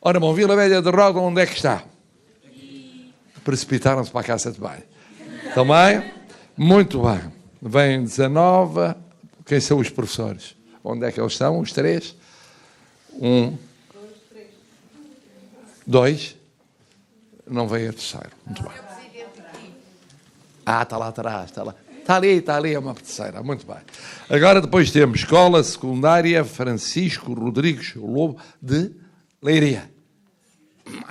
Ora bom, Vila Velha de Roda, onde é que está? Precipitaram-se para a casa de banho. Também? Muito bem. Vem 19. Quem são os professores? Onde é que eles estão? Os 3? 1, 2. Não veio a terceiro. Muito bem. Está lá atrás, está lá. Está ali, é uma terceira. Muito bem. Agora depois temos Escola Secundária Francisco Rodrigues Lobo de Leiria.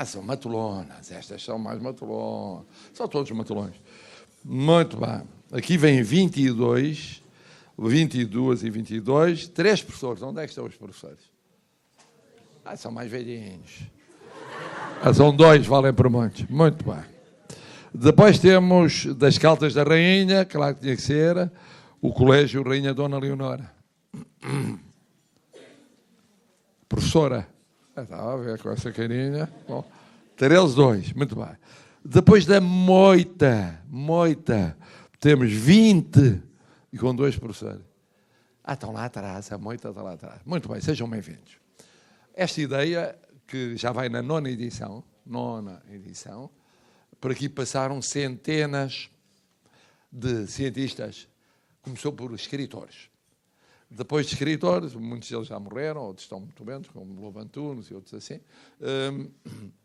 São matulonas, estas são mais matulonas. São todos matulões. Muito bem. Aqui vem 22 e 22. 3 professores. Onde é que estão os professores? São mais velhinhos. São 2, valem por muitos. Muito bem. Depois temos das Caldas da Rainha, claro que tinha que ser, o Colégio Rainha Dona Leonora. Professora. Estava a ver com essa carinha. Bom, 2. Muito bem. Depois da Moita, temos 20 e com 2 professores. Estão lá atrás, a Moita está lá atrás. Muito bem, sejam bem-vindos. Esta ideia, que já vai na 9ª edição, por aqui passaram centenas de cientistas. Começou por escritores. Depois de escritores, muitos deles já morreram, outros estão muito bem, como Lobo Antunes e outros assim,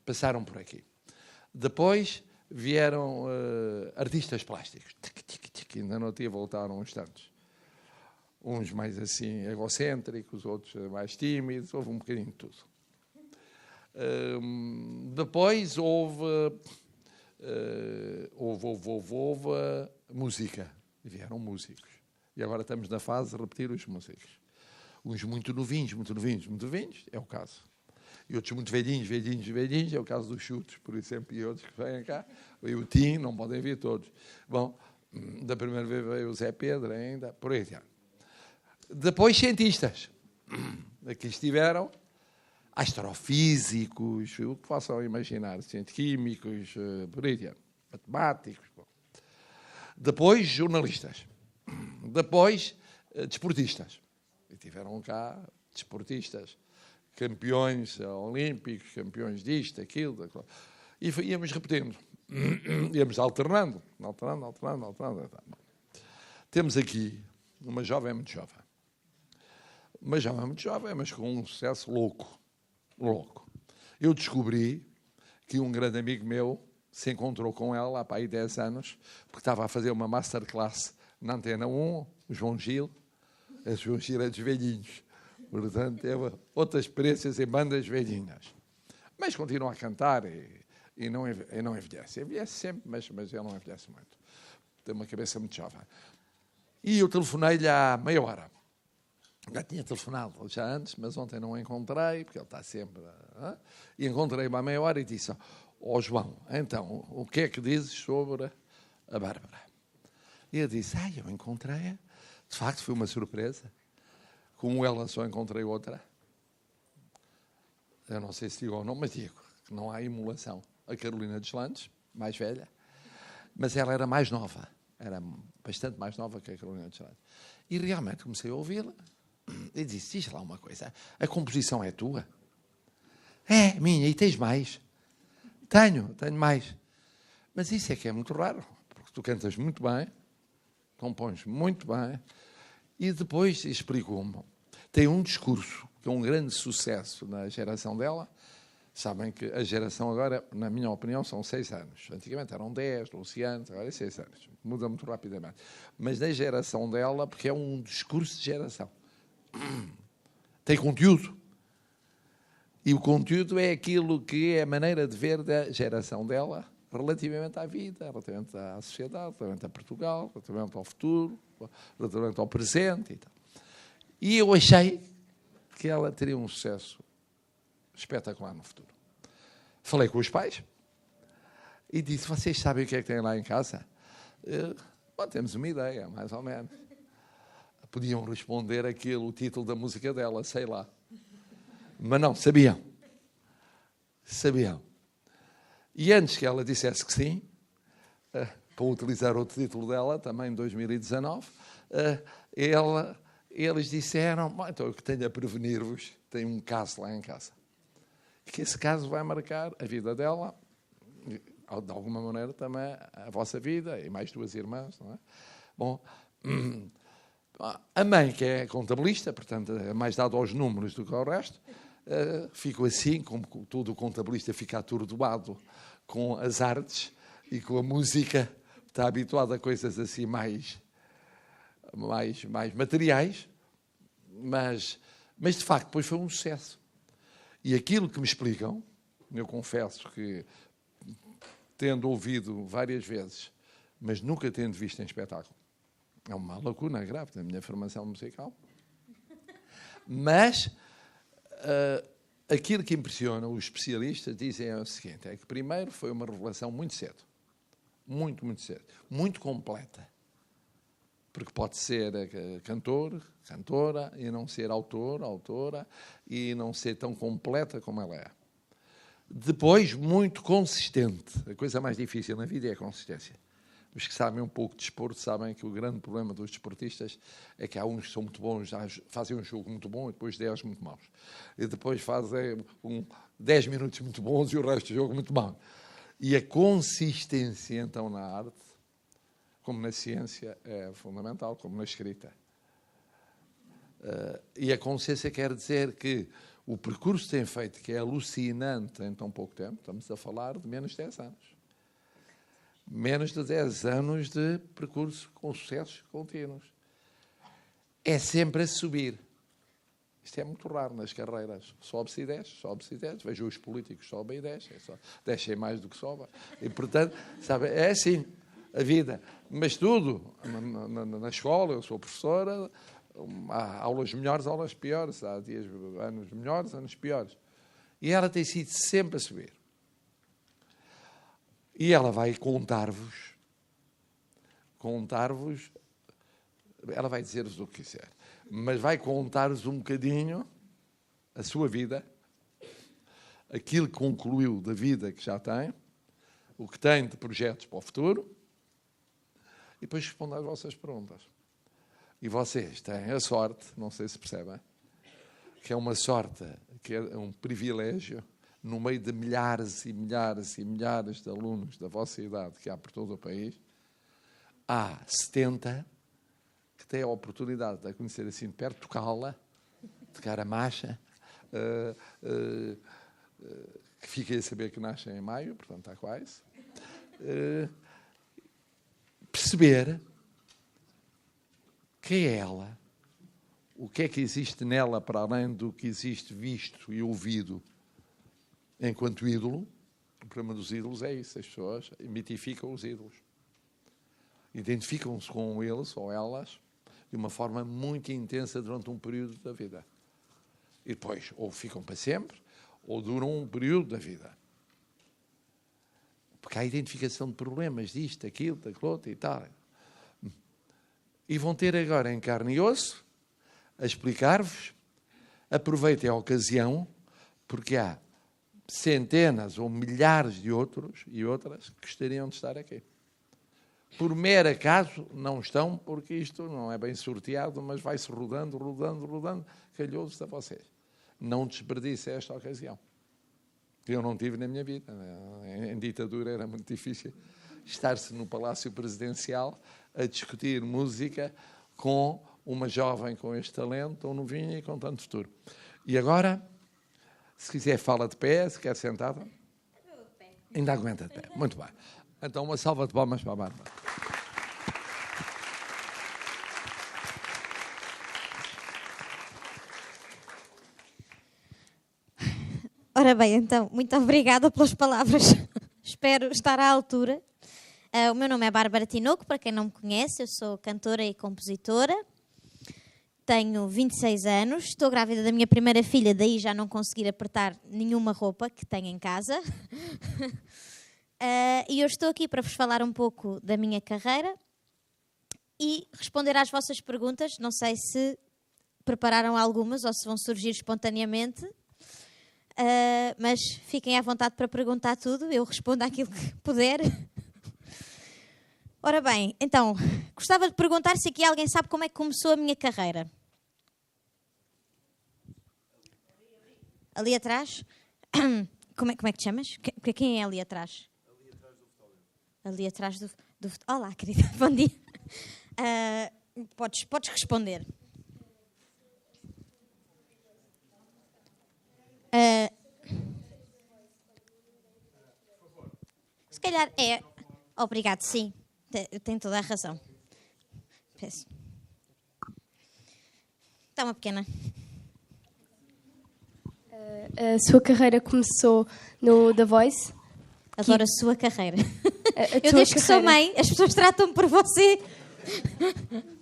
passaram por aqui. Depois vieram artistas plásticos. Ainda não tinha, voltaram uns tantos. Uns mais assim egocêntricos, outros mais tímidos, houve um bocadinho de tudo. Depois houve música. Vieram músicos. E agora estamos na fase de repetir os músicos. Uns muito novinhos, é o caso. E outros muito velhinhos, é o caso dos Chutos, por exemplo, e outros que vêm cá. E o Tim, não podem vir todos. Bom, da primeira vez veio o Zé Pedro ainda, por aí adiante. Depois cientistas. Aqui estiveram astrofísicos, o que possam imaginar, químicos, por aí adiante, matemáticos. Bom. Depois jornalistas. Depois, desportistas. E tiveram cá desportistas, campeões olímpicos, campeões disto, aquilo, daquilo. E íamos repetindo. Íamos alternando. Temos aqui uma jovem muito jovem. Mas com um sucesso louco. Eu descobri que um grande amigo meu se encontrou com ela há para aí 10 anos, porque estava a fazer uma masterclass na Antena 1, o João Gil. O João Gil é dos velhinhos. Portanto, teve outras experiências em bandas velhinhas. Mas continua a cantar e não envelhece. Envelhece sempre, mas ele não envelhece muito. Tem uma cabeça muito jovem. E eu telefonei-lhe há meia hora. Já tinha telefonado já antes, mas ontem não o encontrei, porque ele está sempre... E encontrei-me há meia hora e disse: João, então, o que é que dizes sobre a Bárbara? E ele disse: eu encontrei-a. De facto, foi uma surpresa. Como ela, só encontrei outra. Eu não sei se digo ou não, mas digo que não há emulação. A Carolina Deslandes, mais velha, mas ela era mais nova. Era bastante mais nova que a Carolina Deslandes. E realmente comecei a ouvi-la. E disse: diz lá uma coisa, a composição é tua? É, minha, e tens mais? Tenho mais. Mas isso é que é muito raro, porque tu cantas muito bem, compões muito bem, e depois explicou-me. Tem um discurso que é um grande sucesso na geração dela. Sabem que a geração agora, na minha opinião, são 6 anos. Antigamente eram 10, 12 anos, agora é 6 anos. Muda muito rapidamente. Mas na geração dela, porque é um discurso de geração. Tem conteúdo. E o conteúdo é aquilo que é a maneira de ver da geração dela relativamente à vida, relativamente à sociedade, relativamente a Portugal, relativamente ao futuro, relativamente ao presente e tal. E eu achei que ela teria um sucesso espetacular no futuro. Falei com os pais e disse: vocês sabem o que é que têm lá em casa? Temos uma ideia, mais ou menos. Podiam responder o título da música dela, sei lá. Mas não, sabiam. E antes que ela dissesse que sim, para utilizar outro título dela, também em 2019, eles disseram: então eu que tenho a prevenir-vos, tem um caso lá em casa. que esse caso vai marcar a vida dela, de alguma maneira também a vossa vida, e mais 2 irmãs, não é? Bom, a mãe, que é contabilista, portanto, é mais dado aos números do que ao resto, ficou assim, como todo contabilista fica atordoado com as artes e com a música, está habituado a coisas assim mais materiais, mas de facto depois foi um sucesso. E aquilo que me explicam, eu confesso que, tendo ouvido várias vezes, mas nunca tendo visto em espetáculo, é uma lacuna grave da minha formação musical, mas aquilo que impressiona os especialistas dizem é o seguinte, é que primeiro foi uma revelação muito cedo, muito cedo, muito completa, porque pode ser cantor, cantora, e não ser autor, autora, e não ser tão completa como ela é. Depois, muito consistente. A coisa mais difícil na vida é a consistência. Os que sabem um pouco de desporto sabem que o grande problema dos desportistas é que há uns que são muito bons, fazem um jogo muito bom e depois 10 muito maus. E depois fazem 10 minutos muito bons e o resto do jogo muito mau. E a consistência, então, na arte, como na ciência, é fundamental, como na escrita. E a consciência quer dizer que o percurso que tem feito, que é alucinante em tão pouco tempo, estamos a falar de menos de 10 anos. Menos de 10 anos de percurso com sucessos contínuos. É sempre a subir. Isto é muito raro nas carreiras. Sobe-se e desce, sobe-se e desce. Veja os políticos, sobem e descem. Descem mais do que sobem. E, portanto, sabe, é assim a vida. Mas tudo, na escola, eu sou professora, há aulas melhores, aulas piores, há anos melhores, anos piores. E ela tem sido sempre a subir. E ela vai contar-vos, ela vai dizer-vos o que quiser, mas vai contar-vos um bocadinho a sua vida, aquilo que concluiu da vida que já tem, o que tem de projetos para o futuro, e depois responde às vossas perguntas. E vocês têm a sorte, não sei se percebem, que é uma sorte, que é um privilégio, no meio de milhares e milhares e milhares de alunos da vossa idade que há por todo o país, há 70 que têm a oportunidade de a conhecer assim de perto, tocá-la, tocar a marcha, que fiquem a saber que nascem em maio, portanto está quase, perceber quem é ela, o que é que existe nela para além do que existe visto e ouvido enquanto ídolo. O problema dos ídolos é isso, as pessoas mitificam os ídolos. Identificam-se com eles ou elas de uma forma muito intensa durante um período da vida. E depois, ou ficam para sempre, ou duram um período da vida. Porque há identificação de problemas, disto, daquilo, daquilo outro e tal. E vão ter agora em carne e osso a explicar-vos. Aproveitem a ocasião, porque há centenas ou milhares de outros e outras que gostariam de estar aqui. Por mero acaso não estão, porque isto não é bem sorteado, mas vai-se rodando, calhou-se a vocês. Não desperdice esta ocasião. Eu não tive na minha vida. Em ditadura era muito difícil estar-se no Palácio Presidencial a discutir música com uma jovem com este talento, tão novinha e com tanto futuro. E agora, se quiser, fala de pé, se quer sentada. Ainda aguenta de pé. Muito bem. Então, uma salva de palmas para a Bárbara. Ora bem, então, muito obrigada pelas palavras. Espero estar à altura. O meu nome é Bárbara Tinoco, para quem não me conhece, eu sou cantora e compositora. Tenho 26 anos, estou grávida da minha primeira filha, daí já não conseguir apertar nenhuma roupa que tenho em casa. E eu estou aqui para vos falar um pouco da minha carreira e responder às vossas perguntas. Não sei se prepararam algumas ou se vão surgir espontaneamente, mas fiquem à vontade para perguntar tudo, eu respondo àquilo que puder. Ora bem, então, gostava de perguntar se aqui alguém sabe como é que começou a minha carreira. Ali atrás? Como é que te chamas? Quem é ali atrás? Ali atrás do Olá, querida, bom dia. Podes responder. Se calhar é... Obrigado, sim. Tem toda a razão. Peço. Está uma pequena. A sua carreira começou no The Voice? Adoro a sua carreira. Eu desde que sou mãe, as pessoas tratam-me por você.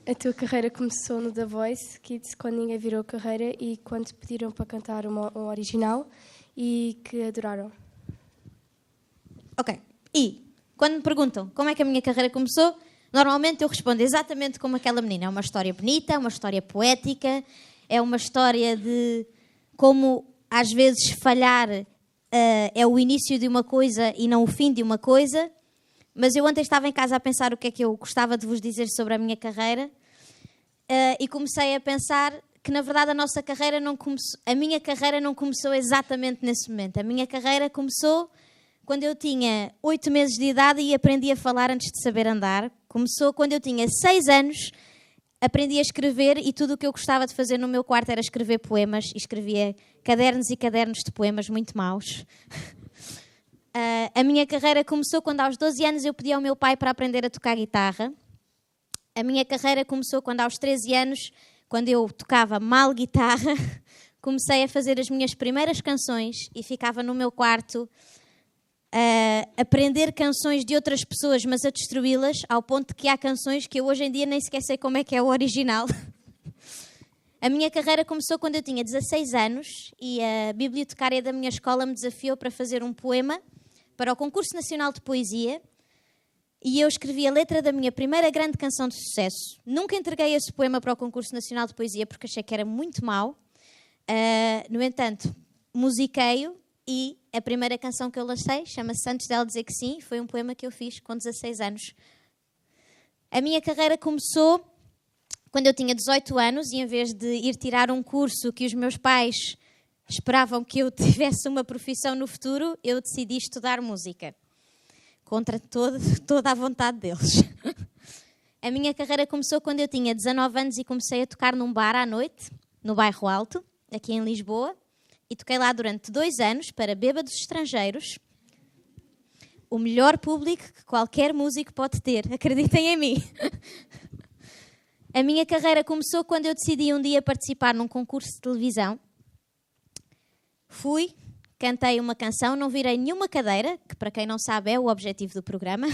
A tua carreira começou no The Voice Kids, quando ninguém virou a carreira e quando te pediram para cantar um original e que adoraram. Ok. E quando me perguntam como é que a minha carreira começou, normalmente eu respondo exatamente como aquela menina. É uma história bonita, é uma história poética, é uma história de como às vezes falhar é o início de uma coisa e não o fim de uma coisa. Mas eu ontem estava em casa a pensar o que é que eu gostava de vos dizer sobre a minha carreira e comecei a pensar que, na verdade, a minha carreira não começou exatamente nesse momento. A minha carreira começou quando eu tinha 8 meses de idade e aprendi a falar antes de saber andar. Começou quando eu tinha 6 anos, aprendi a escrever e tudo o que eu gostava de fazer no meu quarto era escrever poemas. E escrevia cadernos e cadernos de poemas muito maus. A minha carreira começou quando aos 12 anos eu pedi ao meu pai para aprender a tocar guitarra. A minha carreira começou quando aos 13 anos, quando eu tocava mal guitarra, comecei a fazer as minhas primeiras canções e ficava no meu quarto a aprender canções de outras pessoas, mas a destruí-las, ao ponto de que há canções que eu hoje em dia nem sequer sei como é que é o original. A minha carreira começou quando eu tinha 16 anos e a bibliotecária da minha escola me desafiou para fazer um poema para o Concurso Nacional de Poesia e eu escrevi a letra da minha primeira grande canção de sucesso. Nunca entreguei esse poema para o Concurso Nacional de Poesia porque achei que era muito mau. No entanto, musiquei-o e a primeira canção que eu lancei chama-se Antes dela Dizer Que Sim. Foi um poema que eu fiz com 16 anos. A minha carreira começou quando eu tinha 18 anos e em vez de ir tirar um curso que os meus pais esperavam que eu tivesse uma profissão no futuro, eu decidi estudar música. Contra toda a vontade deles. A minha carreira começou quando eu tinha 19 anos e comecei a tocar num bar à noite, no Bairro Alto, aqui em Lisboa. E toquei lá durante 2 anos para bêbados estrangeiros. O melhor público que qualquer músico pode ter. Acreditem em mim. A minha carreira começou quando eu decidi um dia participar num concurso de televisão. Fui, cantei uma canção, não virei nenhuma cadeira, que para quem não sabe é o objetivo do programa.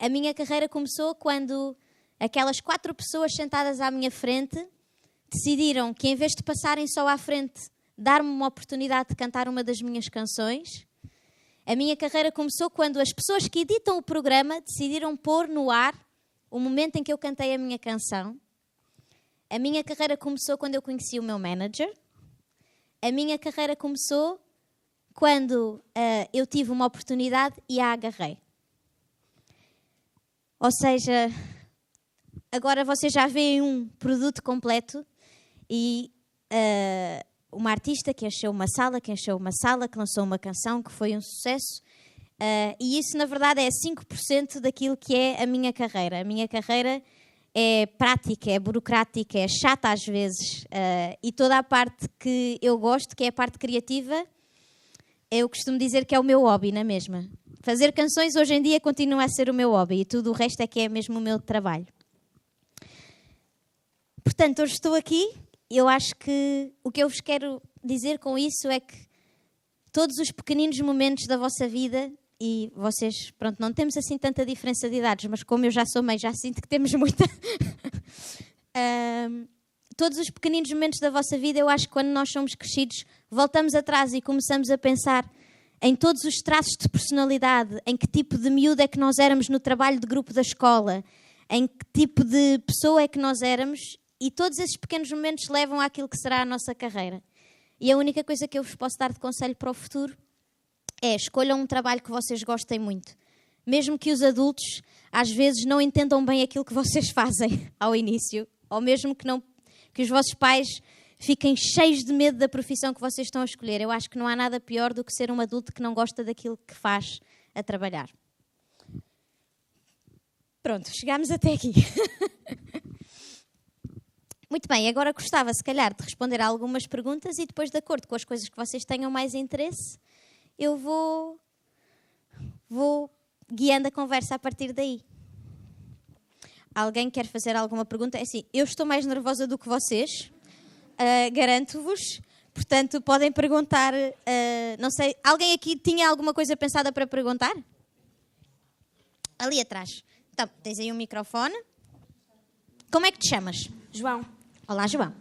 A minha carreira começou quando aquelas 4 pessoas sentadas à minha frente decidiram que em vez de passarem só à frente, dar-me uma oportunidade de cantar uma das minhas canções. A minha carreira começou quando as pessoas que editam o programa decidiram pôr no ar o momento em que eu cantei a minha canção. A minha carreira começou quando eu conheci o meu manager. A minha carreira começou quando eu tive uma oportunidade e a agarrei. Ou seja, agora vocês já veem um produto completo e uma artista que encheu uma sala, que lançou uma canção que foi um sucesso. E isso, na verdade, é 5% daquilo que é a minha carreira. A minha carreira é prática, é burocrática, é chata às vezes. E toda a parte que eu gosto, que é a parte criativa, eu costumo dizer que é o meu hobby, não é mesmo? Fazer canções hoje em dia continua a ser o meu hobby e tudo o resto é que é mesmo o meu trabalho. Portanto, hoje estou aqui. Eu acho que o que eu vos quero dizer com isso é que todos os pequeninos momentos da vossa vida, e vocês, pronto, não temos assim tanta diferença de idades, mas como eu já sou mãe, já sinto que temos muita. Todos os pequeninos momentos da vossa vida, eu acho que quando nós somos crescidos, voltamos atrás e começamos a pensar em todos os traços de personalidade, em que tipo de miúdo é que nós éramos no trabalho de grupo da escola, em que tipo de pessoa é que nós éramos, e todos esses pequenos momentos levam àquilo que será a nossa carreira. E a única coisa que eu vos posso dar de conselho para o futuro é escolham um trabalho que vocês gostem muito. Mesmo que os adultos, às vezes, não entendam bem aquilo que vocês fazem ao início, ou mesmo que os vossos pais fiquem cheios de medo da profissão que vocês estão a escolher. Eu acho que não há nada pior do que ser um adulto que não gosta daquilo que faz a trabalhar. Pronto, chegámos até aqui. Muito bem, agora gostava, se calhar, de responder a algumas perguntas e depois, de acordo com as coisas que vocês tenham mais interesse, eu vou guiando a conversa a partir daí. Alguém quer fazer alguma pergunta? É assim, eu estou mais nervosa do que vocês, garanto-vos. Portanto, podem perguntar, não sei, alguém aqui tinha alguma coisa pensada para perguntar? Ali atrás. Então, tens aí um microfone. Como é que te chamas? João. Olá, João.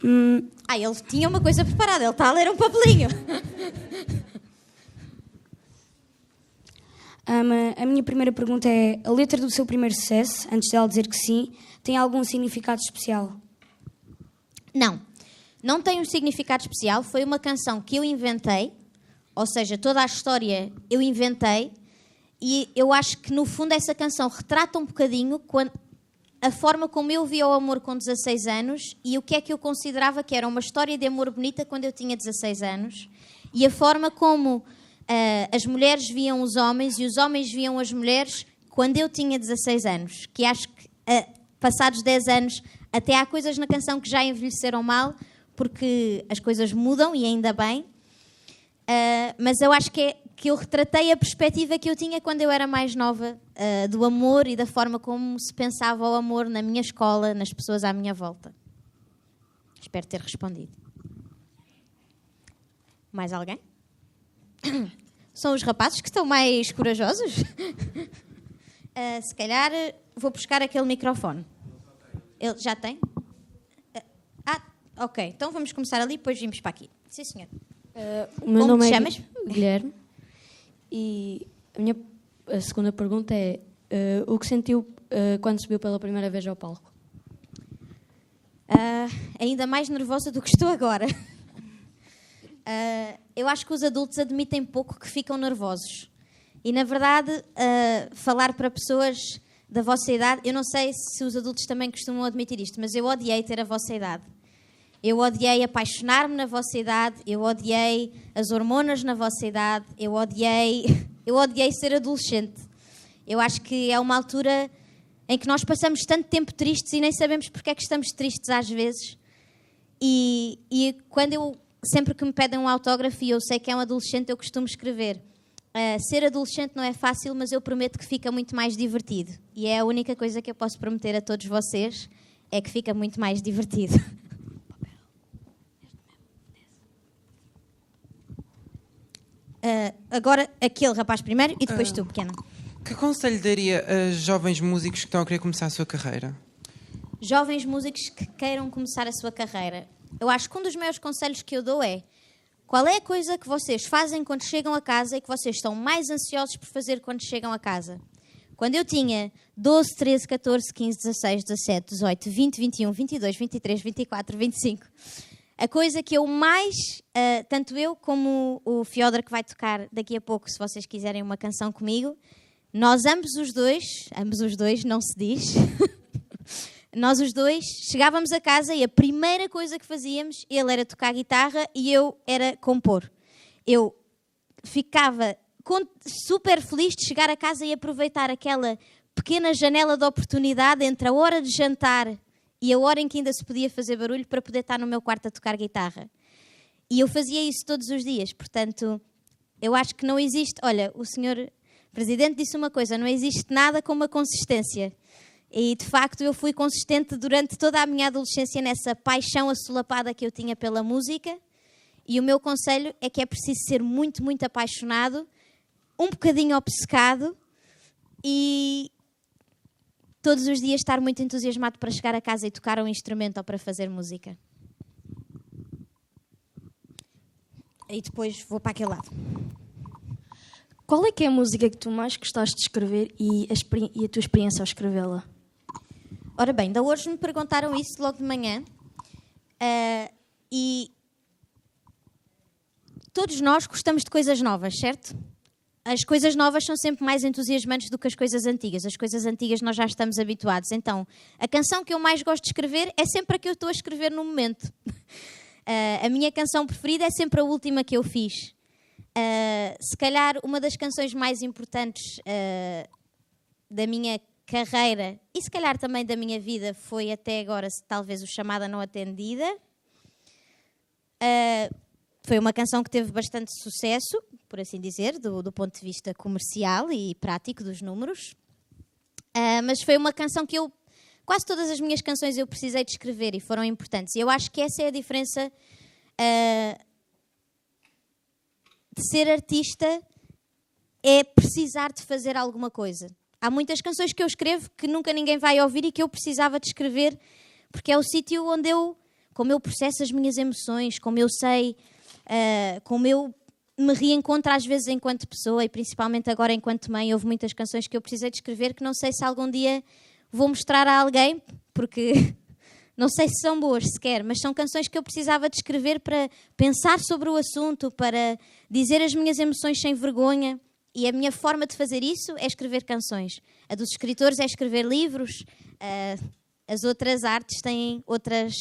Ele tinha uma coisa preparada, ele está a ler um papelinho. A minha primeira pergunta é: a letra do seu primeiro sucesso, antes dela dizer que sim, tem algum significado especial? Não tem um significado especial. Foi uma canção que eu inventei, ou seja, toda a história eu inventei, e eu acho que no fundo essa canção retrata um bocadinho a forma como eu via o amor com 16 anos e o que é que eu considerava que era uma história de amor bonita quando eu tinha 16 anos, e a forma como as mulheres viam os homens e os homens viam as mulheres quando eu tinha 16 anos. Que acho que, passados 10 anos, até há coisas na canção que já envelheceram mal, porque as coisas mudam e ainda bem. Mas eu acho que eu retratei a perspectiva que eu tinha quando eu era mais nova, do amor e da forma como se pensava o amor na minha escola, nas pessoas à minha volta. Espero ter respondido. Mais alguém? São os rapazes que estão mais corajosos? Se calhar vou buscar aquele microfone. Ele já tem? Ok. Então vamos começar ali e depois vimos para aqui. Sim, senhor. O meu Como nome te é chamas? Guilherme e a segunda pergunta é o que sentiu quando subiu pela primeira vez ao palco? Ainda mais nervosa do que estou agora. Eu acho que os adultos admitem pouco que ficam nervosos. E, na verdade, falar para pessoas da vossa idade... Eu não sei se os adultos também costumam admitir isto, mas eu odiei ter a vossa idade. Eu odiei apaixonar-me na vossa idade, eu odiei as hormonas na vossa idade, eu odiei ser adolescente. Eu acho que é uma altura em que nós passamos tanto tempo tristes e nem sabemos porque é que estamos tristes às vezes. E sempre que me pedem um autógrafo e eu sei que é um adolescente, eu costumo escrever: ser adolescente não é fácil, mas eu prometo que fica muito mais divertido. E é a única coisa que eu posso prometer a todos vocês, é que fica muito mais divertido. Agora aquele rapaz primeiro e depois tu, pequena. Que conselho daria a jovens músicos que estão a querer começar a sua carreira? Jovens músicos que queiram começar a sua carreira. Eu acho que um dos maiores conselhos que eu dou é: qual é a coisa que vocês fazem quando chegam a casa e que vocês estão mais ansiosos por fazer quando chegam a casa? Quando eu tinha 12, 13, 14, 15, 16, 17, 18, 20, 21, 22, 23, 24, 25... A coisa que eu mais, tanto eu como o Fiodor, que vai tocar daqui a pouco, se vocês quiserem uma canção comigo, nós ambos os dois, não se diz, nós os dois chegávamos a casa e a primeira coisa que fazíamos, ele era tocar guitarra e eu era compor. Eu ficava super feliz de chegar a casa e aproveitar aquela pequena janela de oportunidade entre a hora de jantar e a hora em que ainda se podia fazer barulho para poder estar no meu quarto a tocar guitarra. E eu fazia isso todos os dias. Portanto, eu acho que não existe... Olha, o senhor Presidente disse uma coisa: não existe nada como a consistência. E, de facto, eu fui consistente durante toda a minha adolescência nessa paixão assolapada que eu tinha pela música. E o meu conselho é que é preciso ser muito, muito apaixonado, um bocadinho obcecado e... todos os dias estar muito entusiasmado para chegar a casa e tocar um instrumento ou para fazer música. E depois vou para aquele lado. Qual é que é a música que tu mais gostaste de escrever e a tua experiência ao escrevê-la? Ora bem, ainda hoje me perguntaram isso logo de manhã. E todos nós gostamos de coisas novas, certo? as coisas novas são sempre mais entusiasmantes do que as coisas antigas. As coisas antigas nós já estamos habituados. Então, a canção que eu mais gosto de escrever é sempre a que eu estou a escrever no momento. A minha canção preferida é sempre a última que eu fiz. Se calhar uma das canções mais importantes da minha carreira e se calhar também da minha vida foi até agora talvez o Chamada Não Atendida. Foi uma canção que teve bastante sucesso, por assim dizer, do ponto de vista comercial e prático dos números. Mas foi uma canção que quase todas as minhas canções eu precisei de escrever e foram importantes. E eu acho que essa é a diferença de ser artista, é precisar de fazer alguma coisa. Há muitas canções que eu escrevo que nunca ninguém vai ouvir e que eu precisava de escrever, porque é o sítio onde como eu processo as minhas emoções, como eu sei, como eu me reencontro às vezes enquanto pessoa e principalmente agora enquanto mãe. Houve muitas canções que eu precisei de escrever que não sei se algum dia vou mostrar a alguém, porque não sei se são boas sequer, mas são canções que eu precisava de escrever para pensar sobre o assunto, para dizer as minhas emoções sem vergonha. E a minha forma de fazer isso é escrever canções. A dos escritores é escrever livros. As outras artes têm outros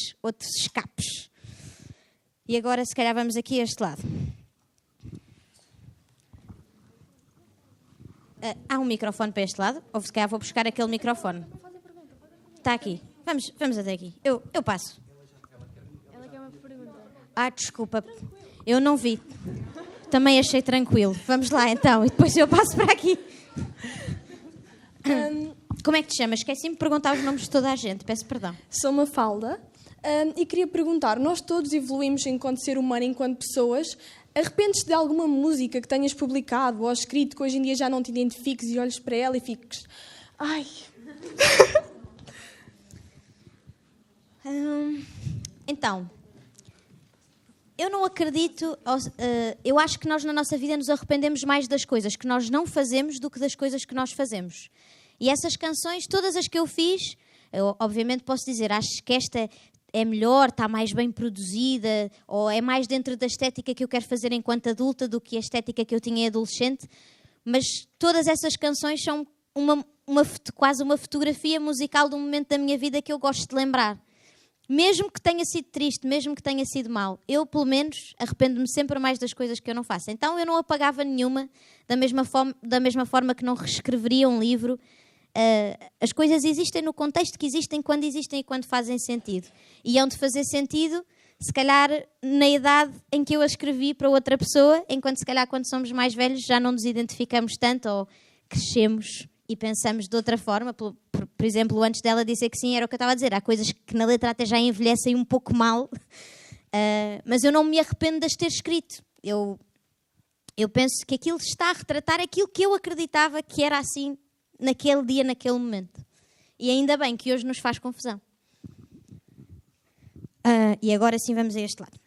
escapes. E agora, se calhar, vamos aqui a este lado. Há um microfone para este lado? Ou se calhar vou buscar aquele microfone. Está aqui. Vamos até aqui. Eu passo. Ela quer uma pergunta. Desculpa. Eu não vi. Também achei tranquilo. Vamos lá, então. E depois eu passo para aqui. Como é que te chamas? Esqueci-me de perguntar os nomes de toda a gente. Peço perdão. Sou Mafalda e queria perguntar, nós todos evoluímos enquanto ser humano, enquanto pessoas. Arrependes-te de alguma música que tenhas publicado ou escrito que hoje em dia já não te identifiques e olhes para ela e fiques... Ai... Então, eu não acredito... eu acho que nós na nossa vida nos arrependemos mais das coisas que nós não fazemos do que das coisas que nós fazemos. E essas canções, todas as que eu fiz, eu obviamente posso dizer, acho que esta é melhor, está mais bem produzida, ou é mais dentro da estética que eu quero fazer enquanto adulta do que a estética que eu tinha em adolescente, mas todas essas canções são quase uma fotografia musical de um momento da minha vida que eu gosto de lembrar. Mesmo que tenha sido triste, mesmo que tenha sido mau, eu, pelo menos, arrependo-me sempre mais das coisas que eu não faço. Então, eu não apagava nenhuma, da mesma forma que não reescreveria um livro. As coisas existem no contexto que existem e quando fazem sentido. E hão de fazer sentido, se calhar, na idade em que eu a escrevi para outra pessoa, enquanto, se calhar, quando somos mais velhos, já não nos identificamos tanto ou crescemos e pensamos de outra forma. Por exemplo, antes dela dizer que sim, era o que eu estava a dizer. Há coisas que na letra até já envelhecem um pouco mal, mas eu não me arrependo de as ter escrito. Eu penso que aquilo está a retratar aquilo que eu acreditava que era assim naquele dia, naquele momento. E ainda bem que hoje nos faz confusão. E agora sim vamos a este lado.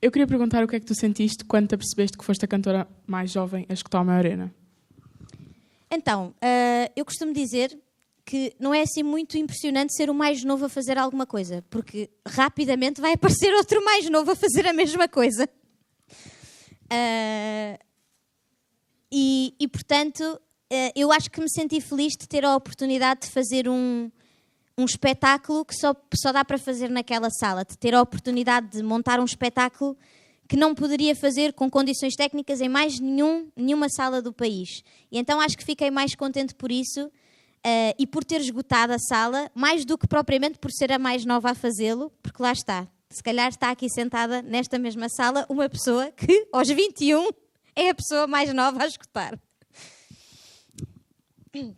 Eu queria perguntar o que é que tu sentiste quando te apercebeste que foste a cantora mais jovem a escutar o Maior Arena. Então, eu costumo dizer que não é assim muito impressionante ser o mais novo a fazer alguma coisa, porque rapidamente vai aparecer outro mais novo a fazer a mesma coisa. Portanto, eu acho que me senti feliz de ter a oportunidade de fazer um espetáculo que só dá para fazer naquela sala, de ter a oportunidade de montar um espetáculo que não poderia fazer com condições técnicas em mais nenhuma sala do país. E então acho que fiquei mais contente por isso e por ter esgotado a sala, mais do que propriamente por ser a mais nova a fazê-lo, porque lá está. Se calhar está aqui sentada nesta mesma sala uma pessoa que, aos 21, é a pessoa mais nova a escutar.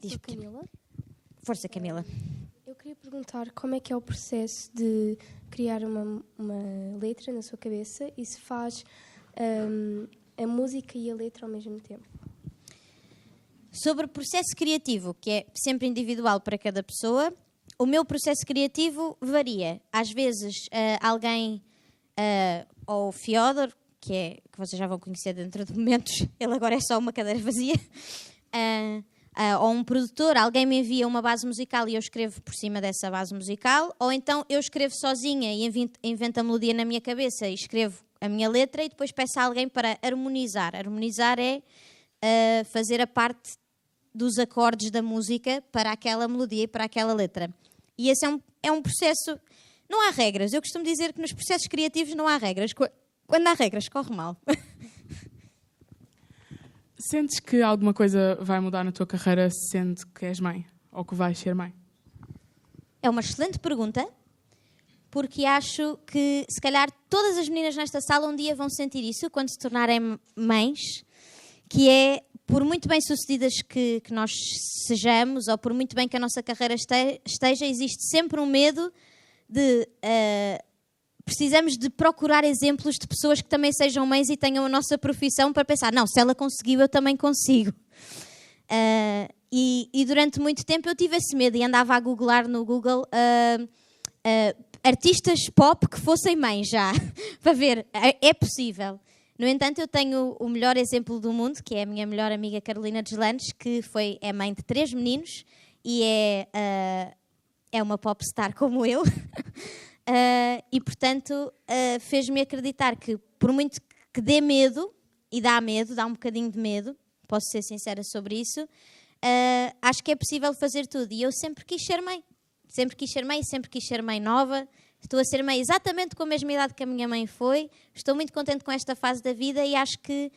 Diz, Camila? Força, Camila. Eu queria perguntar como é que é o processo de criar uma letra na sua cabeça e se faz a música e a letra ao mesmo tempo. Sobre o processo criativo, que é sempre individual para cada pessoa, o meu processo criativo varia. Às vezes, alguém, ou o Fiodor, que vocês já vão conhecer dentro de momentos, ele agora é só uma cadeira vazia, ou um produtor, alguém me envia uma base musical e eu escrevo por cima dessa base musical, ou então eu escrevo sozinha e invento a melodia na minha cabeça e escrevo a minha letra e depois peço a alguém para harmonizar. Harmonizar é fazer a parte dos acordes da música para aquela melodia e para aquela letra. E esse é um processo... Não há regras. Eu costumo dizer que nos processos criativos não há regras. Quando há regras, corre mal. Sentes que alguma coisa vai mudar na tua carreira sendo que és mãe? Ou que vais ser mãe? É uma excelente pergunta, porque acho que, se calhar, todas as meninas nesta sala um dia vão sentir isso quando se tornarem mães, que é, por muito bem sucedidas que nós sejamos, ou por muito bem que a nossa carreira esteja, existe sempre um medo de... precisamos de procurar exemplos de pessoas que também sejam mães e tenham a nossa profissão para pensar, não, se ela conseguiu, eu também consigo. E durante muito tempo eu tive esse medo e andava a googlar no Google artistas pop que fossem mães já, para ver, é possível. No entanto, eu tenho o melhor exemplo do mundo, que é a minha melhor amiga Carolina Deslandes, que é mãe de 3 meninos e é uma popstar como eu. E, portanto, fez-me acreditar que, por muito que dê medo, e dá um bocadinho de medo, posso ser sincera sobre isso, acho que é possível fazer tudo. E eu sempre quis ser mãe. Sempre quis ser mãe nova. Estou a ser mãe exatamente com a mesma idade que a minha mãe foi. Estou muito contente com esta fase da vida e acho que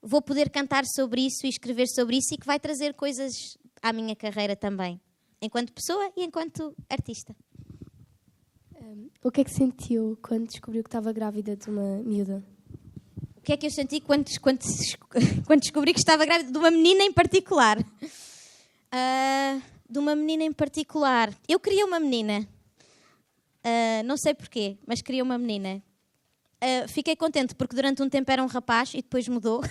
vou poder cantar sobre isso e escrever sobre isso e que vai trazer coisas à minha carreira também, enquanto pessoa e enquanto artista. O que é que sentiu quando descobriu que estava grávida de uma miúda? O que é que eu senti quando descobri que estava grávida de uma menina em particular? De uma menina em particular. Eu queria uma menina. Não sei porquê, mas queria uma menina. Fiquei contente porque durante um tempo era um rapaz e depois mudou.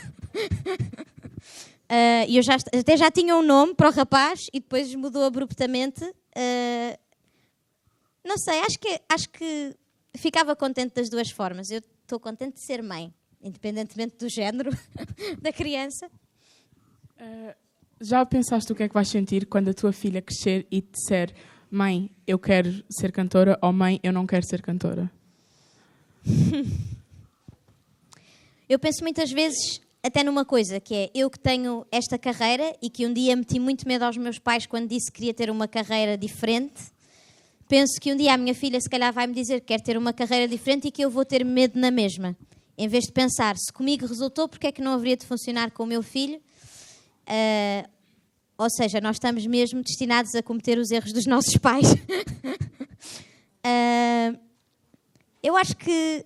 E eu até já tinha um nome para o rapaz e depois mudou abruptamente. Não sei, acho que ficava contente das duas formas. Eu estou contente de ser mãe, independentemente do género da criança. Já pensaste o que é que vais sentir quando a tua filha crescer e te disser: mãe, eu quero ser cantora, ou mãe, eu não quero ser cantora? Eu penso muitas vezes até numa coisa, que é eu que tenho esta carreira e que um dia meti muito medo aos meus pais quando disse que queria ter uma carreira diferente. Penso que um dia a minha filha se calhar vai-me dizer que quer ter uma carreira diferente e que eu vou ter medo na mesma. Em vez de pensar, se comigo resultou, porque é que não haveria de funcionar com o meu filho? Ou seja, nós estamos mesmo destinados a cometer os erros dos nossos pais. Eu acho que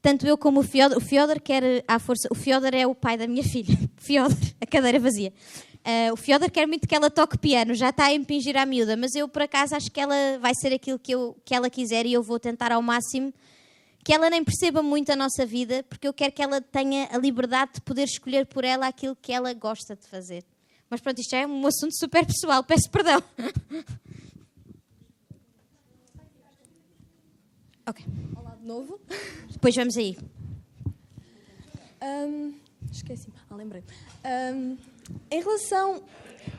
tanto eu como o Fiodor quer à força. O Fiodor é o pai da minha filha. Fiodor, a cadeira vazia. O Fiodor quer muito que ela toque piano, já está a impingir à miúda, mas eu por acaso acho que ela vai ser aquilo que ela quiser e eu vou tentar ao máximo que ela nem perceba muito a nossa vida, porque eu quero que ela tenha a liberdade de poder escolher por ela aquilo que ela gosta de fazer. Mas pronto, isto já é um assunto super pessoal, peço perdão. Ok. Olá de novo. Depois vamos aí. Esqueci-me. Lembrei. Em relação...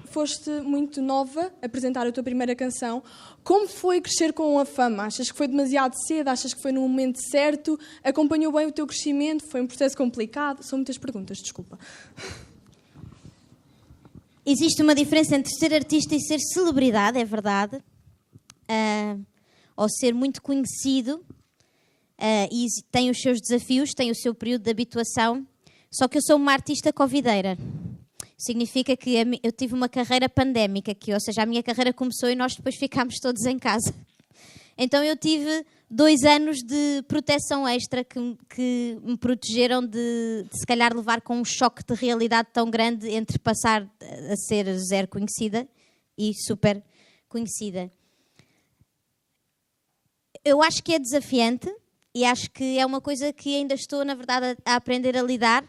Foste muito nova a apresentar a tua primeira canção. Como foi crescer com a fama? Achas que foi demasiado cedo? Achas que foi no momento certo? Acompanhou bem o teu crescimento? Foi um processo complicado? São muitas perguntas, desculpa. Existe uma diferença entre ser artista e ser celebridade, é verdade. Ou ser muito conhecido. E tem os seus desafios, tem o seu período de habituação. Só que eu sou uma artista covideira. Significa que eu tive uma carreira pandémica, ou seja, a minha carreira começou e nós depois ficámos todos em casa. Então eu tive 2 anos de proteção extra que me protegeram de se calhar levar com um choque de realidade tão grande entre passar a ser zero conhecida e super conhecida. Eu acho que é desafiante e acho que é uma coisa que ainda estou, na verdade, a aprender a lidar.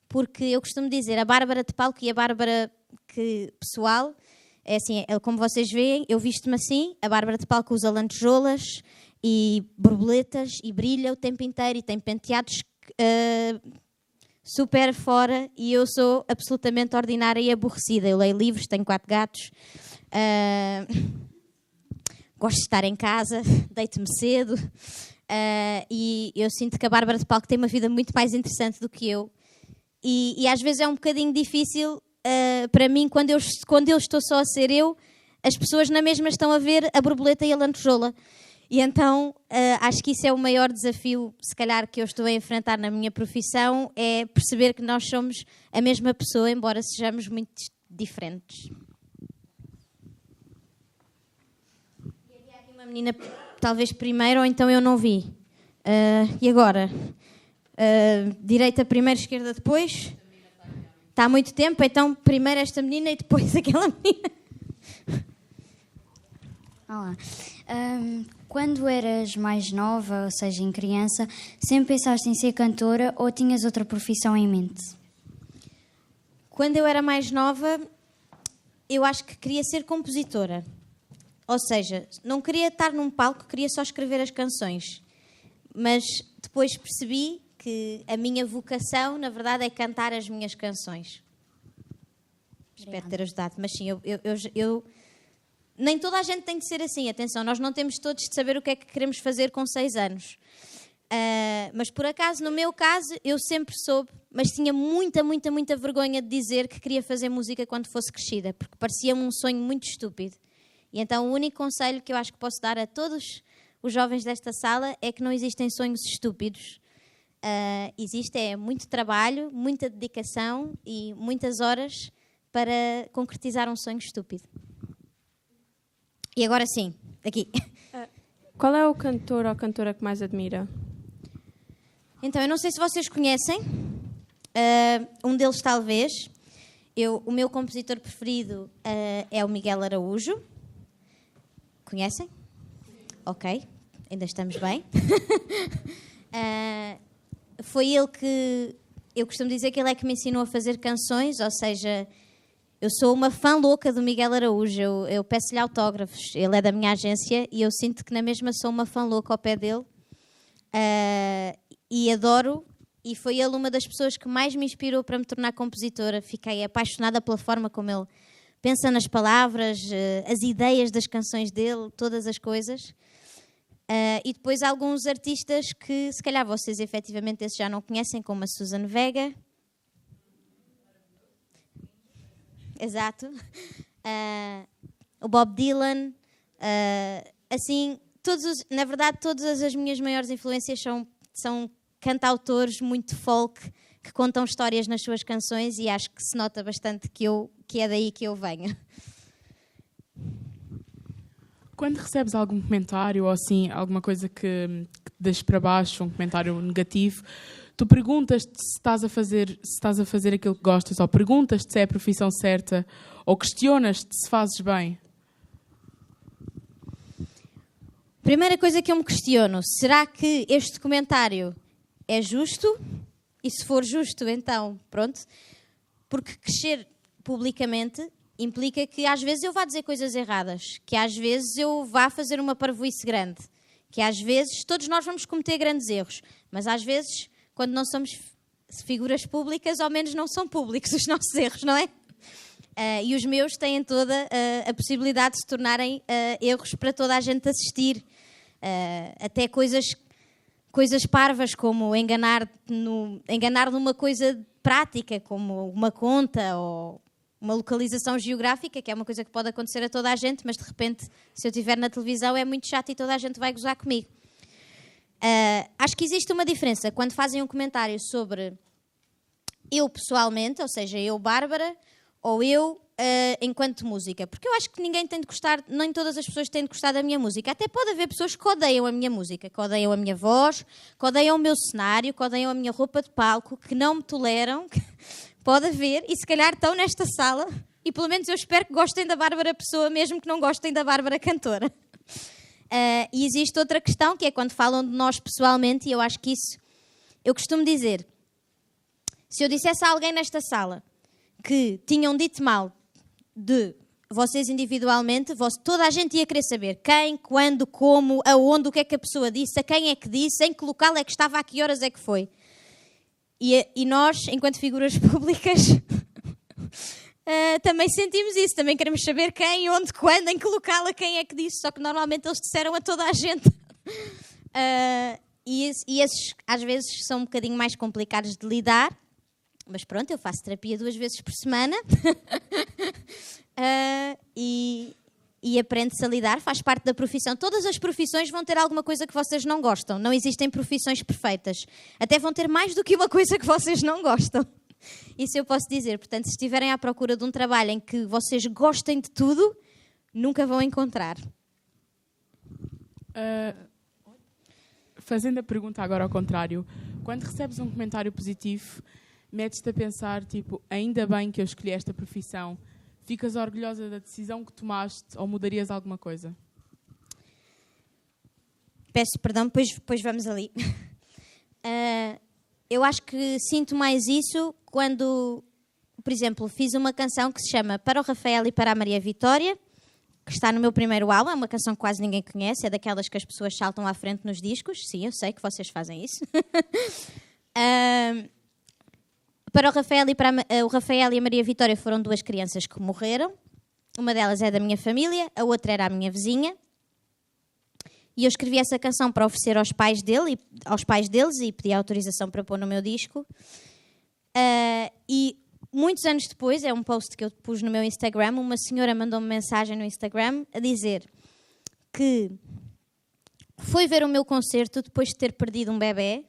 Porque eu costumo dizer, a Bárbara de palco e a Bárbara pessoal, é assim, como vocês veem, eu visto-me assim, a Bárbara de palco usa lantejoulas e borboletas e brilha o tempo inteiro e tem penteados super fora e eu sou absolutamente ordinária e aborrecida. Eu leio livros, tenho 4 gatos, gosto de estar em casa, deito-me cedo e eu sinto que a Bárbara de palco tem uma vida muito mais interessante do que eu. E às vezes é um bocadinho difícil para mim, quando eu estou só a ser eu, as pessoas na mesma estão a ver a borboleta e a lantejola. E então acho que isso é o maior desafio, se calhar, que eu estou a enfrentar na minha profissão, é perceber que nós somos a mesma pessoa, embora sejamos muito diferentes. E havia aqui uma menina, talvez primeiro, ou então eu não vi. E agora? Direita primeiro, esquerda depois? Está há muito tempo, então primeiro esta menina e depois aquela menina. Olá. Quando eras mais nova, ou seja, em criança, sempre pensaste em ser cantora ou tinhas outra profissão em mente? Quando eu era mais nova, eu acho que queria ser compositora. Ou seja, não queria estar num palco, queria só escrever as canções. Mas depois percebi que a minha vocação, na verdade, é cantar as minhas canções. Espero ter ajudado. Mas sim, eu nem toda a gente tem de ser assim. Atenção, nós não temos todos de saber o que é que queremos fazer com 6 anos. Mas por acaso, no meu caso, eu sempre soube, mas tinha muita vergonha de dizer que queria fazer música quando fosse crescida, porque parecia-me um sonho muito estúpido. E então o único conselho que eu acho que posso dar a todos os jovens desta sala é que não existem sonhos estúpidos. Existe muito trabalho, muita dedicação e muitas horas para concretizar um sonho estúpido. E agora sim, aqui. Qual é o cantor ou cantora que mais admira? Então, eu não sei se vocês conhecem. Um deles, talvez. O meu compositor preferido é o Miguel Araújo. Conhecem? Ok, ainda estamos bem. Foi ele que... Eu costumo dizer que ele é que me ensinou a fazer canções, ou seja... Eu sou uma fã louca do Miguel Araújo, eu peço-lhe autógrafos, ele é da minha agência e eu sinto que na mesma sou uma fã louca ao pé dele e adoro, e foi ele uma das pessoas que mais me inspirou para me tornar compositora. Fiquei apaixonada pela forma como ele pensa nas palavras, as ideias das canções dele, todas as coisas. E depois alguns artistas que se calhar vocês efetivamente esses já não conhecem, como a Suzanne Vega. Exato. O Bob Dylan. Assim, na verdade, todas as minhas maiores influências são cantautores muito folk que contam histórias nas suas canções e acho que se nota bastante que é daí que eu venho. Quando recebes algum comentário ou assim, alguma coisa que te deixe para baixo, um comentário negativo, tu perguntas-te se estás a fazer aquilo que gostas, ou perguntas-te se é a profissão certa, ou questionas-te se fazes bem? Primeira coisa que eu me questiono, será que este comentário é justo? E se for justo, então, pronto. Porque crescer publicamente implica que às vezes eu vá dizer coisas erradas, que às vezes eu vá fazer uma parvoíce grande, que às vezes todos nós vamos cometer grandes erros, mas às vezes, quando não somos figuras públicas, ao menos não são públicos os nossos erros, não é? E os meus têm toda a possibilidade de se tornarem erros para toda a gente assistir. Até coisas parvas, como enganar numa coisa prática, como uma conta ou uma localização geográfica, que é uma coisa que pode acontecer a toda a gente, mas de repente, se eu estiver na televisão, é muito chato e toda a gente vai gozar comigo. Acho que existe uma diferença quando fazem um comentário sobre eu pessoalmente, ou seja, eu, Bárbara, ou eu enquanto música. Porque eu acho que ninguém tem de gostar, nem todas as pessoas têm de gostar da minha música. Até pode haver pessoas que odeiam a minha música, que odeiam a minha voz, que odeiam o meu cenário, que odeiam a minha roupa de palco, que não me toleram. Pode haver, e se calhar estão nesta sala, e pelo menos eu espero que gostem da Bárbara pessoa, mesmo que não gostem da Bárbara cantora. E existe outra questão, que é quando falam de nós pessoalmente, e eu acho que isso, eu costumo dizer, se eu dissesse a alguém nesta sala que tinham dito mal de vocês individualmente, toda a gente ia querer saber quem, quando, como, aonde, o que é que a pessoa disse, a quem é que disse, em que local é que estava, a que horas é que foi. E nós, enquanto figuras públicas, também sentimos isso, também queremos saber quem, onde, quando, em que local, a quem é que disse, só que normalmente eles disseram a toda a gente. E esses às vezes são um bocadinho mais complicados de lidar, Mas pronto, eu faço terapia 2 vezes por semana e aprende-se a lidar, faz parte da profissão. Todas as profissões vão ter alguma coisa que vocês não gostam. Não existem profissões perfeitas. Até vão ter mais do que uma coisa que vocês não gostam. Isso eu posso dizer. Portanto, se estiverem à procura de um trabalho em que vocês gostem de tudo, nunca vão encontrar. Fazendo a pergunta agora ao contrário, quando recebes um comentário positivo, metes-te a pensar, tipo, ainda bem que eu escolhi esta profissão. Ficas orgulhosa da decisão que tomaste ou mudarias alguma coisa? Peço perdão, depois vamos ali. Eu acho que sinto mais isso quando, por exemplo, fiz uma canção que se chama Para o Rafael e para a Maria Vitória, que está no meu primeiro álbum. É uma canção que quase ninguém conhece, é daquelas que as pessoas saltam à frente nos discos. Sim, eu sei que vocês fazem isso. Para o Rafael o Rafael e a Maria Vitória foram 2 crianças que morreram. Uma delas é da minha família, a outra era a minha vizinha. E eu escrevi essa canção para oferecer aos pais deles e pedi autorização para pôr no meu disco. E muitos anos depois, é um post que eu pus no meu Instagram, uma senhora mandou-me mensagem no Instagram a dizer que foi ver o meu concerto depois de ter perdido um bebê,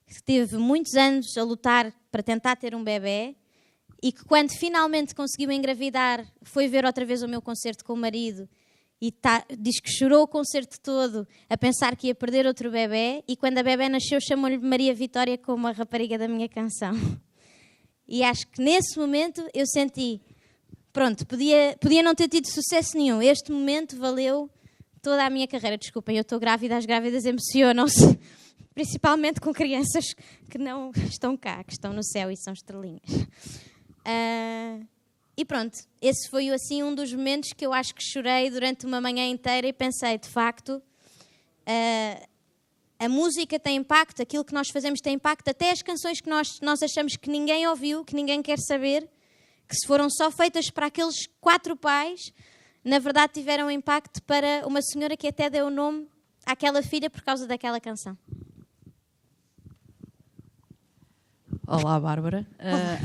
que teve muitos anos a lutar para tentar ter um bebê e que quando finalmente conseguiu engravidar foi ver outra vez o meu concerto com o marido e diz que chorou o concerto todo a pensar que ia perder outro bebê e quando a bebê nasceu chamou-lhe Maria Vitória como a rapariga da minha canção. E acho que nesse momento eu senti, pronto, podia não ter tido sucesso nenhum. Este momento valeu toda a minha carreira. Desculpem, eu estou grávida, as grávidas emocionam-se. Principalmente com crianças que não estão cá, que estão no céu e são estrelinhas. E pronto, esse foi assim um dos momentos que eu acho que chorei durante uma manhã inteira e pensei, de facto, a música tem impacto, aquilo que nós fazemos tem impacto, até as canções que nós achamos que ninguém ouviu, que ninguém quer saber, que se foram só feitas para aqueles 4 pais, na verdade tiveram impacto para uma senhora que até deu o nome àquela filha por causa daquela canção. Olá, Bárbara.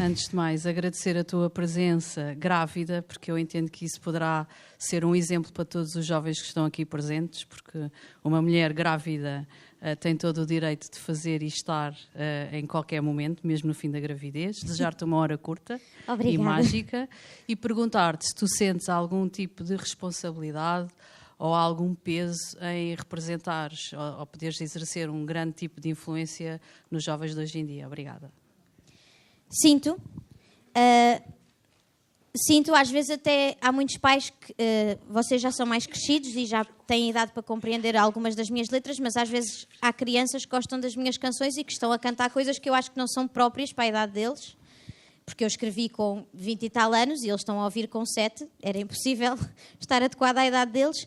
Antes de mais, agradecer a tua presença grávida, porque eu entendo que isso poderá ser um exemplo para todos os jovens que estão aqui presentes, porque uma mulher grávida tem todo o direito de fazer e estar em qualquer momento, mesmo no fim da gravidez. Desejar-te uma hora curta e mágica e perguntar-te se tu sentes algum tipo de responsabilidade ou algum peso em representares ou poderes exercer um grande tipo de influência nos jovens de hoje em dia. Obrigada. Sinto, às vezes até há muitos pais que vocês já são mais crescidos e já têm idade para compreender algumas das minhas letras, mas às vezes há crianças que gostam das minhas canções e que estão a cantar coisas que eu acho que não são próprias para a idade deles, porque eu escrevi com 20 e tal anos e eles estão a ouvir com 7, era impossível estar adequada à idade deles.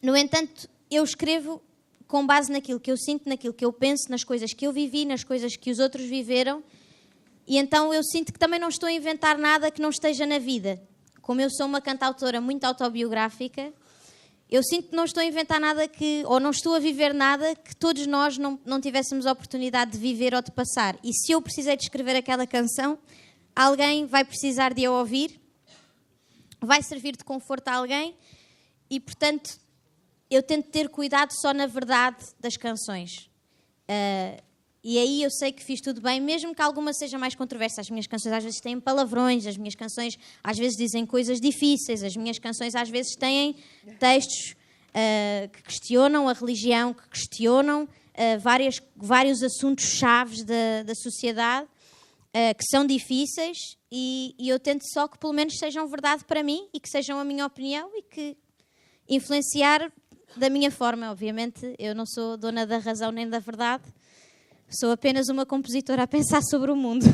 No entanto, eu escrevo com base naquilo que eu sinto, naquilo que eu penso, nas coisas que eu vivi, nas coisas que os outros viveram. E então eu sinto que também não estou a inventar nada que não esteja na vida. Como eu sou uma cantautora muito autobiográfica, eu sinto que não estou a inventar nada ou não estou a viver nada que todos nós não tivéssemos a oportunidade de viver ou de passar. E se eu precisei de escrever aquela canção, alguém vai precisar de a ouvir, vai servir de conforto a alguém e, portanto, eu tento ter cuidado só na verdade das canções. E aí eu sei que fiz tudo bem, mesmo que alguma seja mais controversa. As minhas canções às vezes têm palavrões, as minhas canções às vezes dizem coisas difíceis, as minhas canções às vezes têm textos que questionam a religião, que questionam vários assuntos chaves da sociedade, que são difíceis, e eu tento só que pelo menos sejam verdade para mim e que sejam a minha opinião e que influenciar da minha forma. Obviamente eu não sou dona da razão nem da verdade, sou apenas uma compositora a pensar sobre o mundo.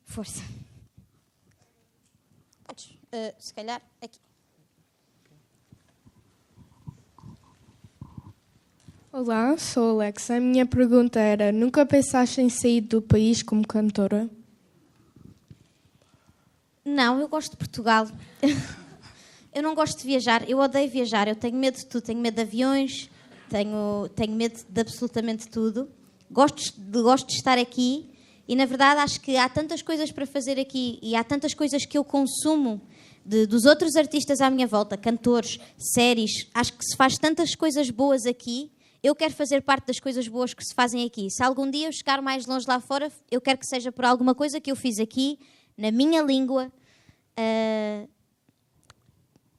Força. Podes, se calhar, aqui. Olá, sou a Alexa. A minha pergunta era, nunca pensaste em sair do país como cantora? Não, eu gosto de Portugal. Eu não gosto de viajar, eu odeio viajar, eu tenho medo de tudo, tenho medo de aviões, tenho medo de absolutamente tudo. Gosto de estar aqui e, na verdade, acho que há tantas coisas para fazer aqui e há tantas coisas que eu consumo dos outros artistas à minha volta, cantores, séries. Acho que se faz tantas coisas boas aqui. Eu quero fazer parte das coisas boas que se fazem aqui. Se algum dia eu chegar mais longe lá fora, eu quero que seja por alguma coisa que eu fiz aqui, na minha língua.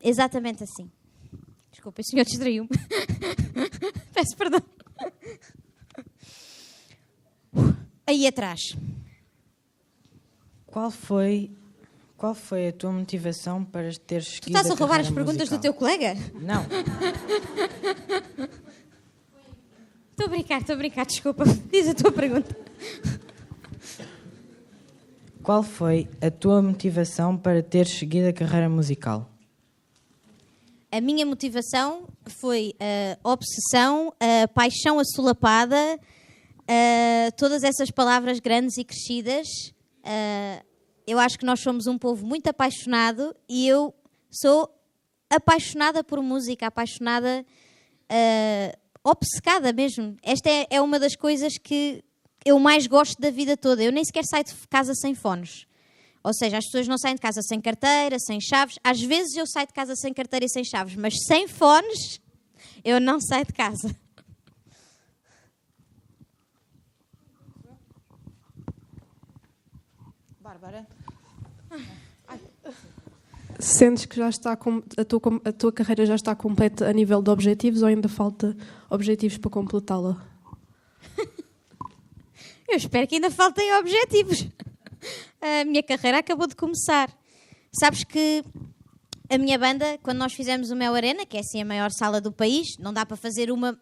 Exatamente assim. Desculpa, o senhor distraiu-me. Peço perdão. Aí atrás. Qual foi a tua motivação para teres seguido Tu estás a roubar as perguntas musical? do teu colega? Não. Estou a brincar, desculpa. Diz a tua pergunta. Qual foi a tua motivação para teres seguido a carreira musical? A minha motivação foi a obsessão, a paixão assolapada, todas essas palavras grandes e crescidas. Eu acho que nós somos um povo muito apaixonado e eu sou apaixonada por música, apaixonada, obcecada mesmo. Esta é uma das coisas que eu mais gosto da vida toda. Eu nem sequer saio de casa sem fones. Ou seja, as pessoas não saem de casa sem carteira, sem chaves. Às vezes eu saio de casa sem carteira e sem chaves, mas sem fones eu não saio de casa. Bárbara? Sentes que já está a tua carreira já está completa a nível de objetivos ou ainda falta objetivos para completá-la? Eu espero que ainda faltem objetivos. A minha carreira acabou de começar. Sabes que a minha banda, quando nós fizemos o Mel Arena, que é assim a maior sala do país, não dá para fazer uma...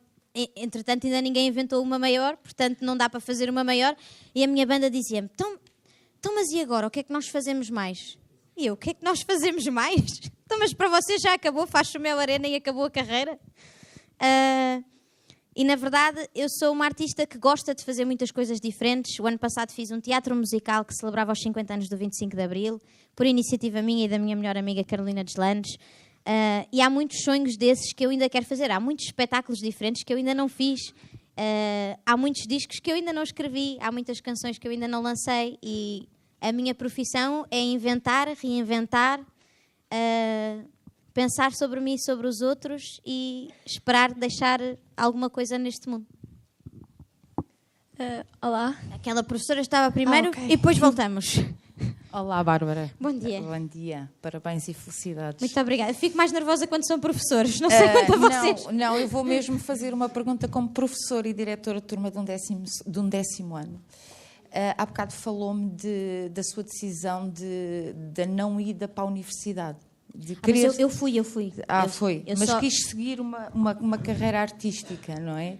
Entretanto, ainda ninguém inventou uma maior, portanto, não dá para fazer uma maior. E a minha banda dizia-me, então, mas e agora? O que é que nós fazemos mais? E eu, o que é que nós fazemos mais? Então, mas para vocês já acabou, faz o Mel Arena e acabou a carreira? E, na verdade, eu sou uma artista que gosta de fazer muitas coisas diferentes. O ano passado fiz um teatro musical que celebrava os 50 anos do 25 de Abril, por iniciativa minha e da minha melhor amiga Carolina Deslandes. E há muitos sonhos desses que eu ainda quero fazer. Há muitos espetáculos diferentes que eu ainda não fiz. Há muitos discos que eu ainda não escrevi. Há muitas canções que eu ainda não lancei. E a minha profissão é inventar, reinventar, pensar sobre mim e sobre os outros e esperar deixar alguma coisa neste mundo. Olá. Aquela professora estava primeiro okay. E depois voltamos. Olá, Bárbara. Bom dia. Bom dia. Parabéns e felicidades. Muito obrigada. Fico mais nervosa quando são professores. Não sei quanto a vocês. Não, eu vou mesmo fazer uma pergunta como professora e diretora de turma de um décimo ano. Há bocado falou-me da sua decisão de não ida para a universidade. Mas eu fui. Foi. Mas quis seguir uma carreira artística, não é?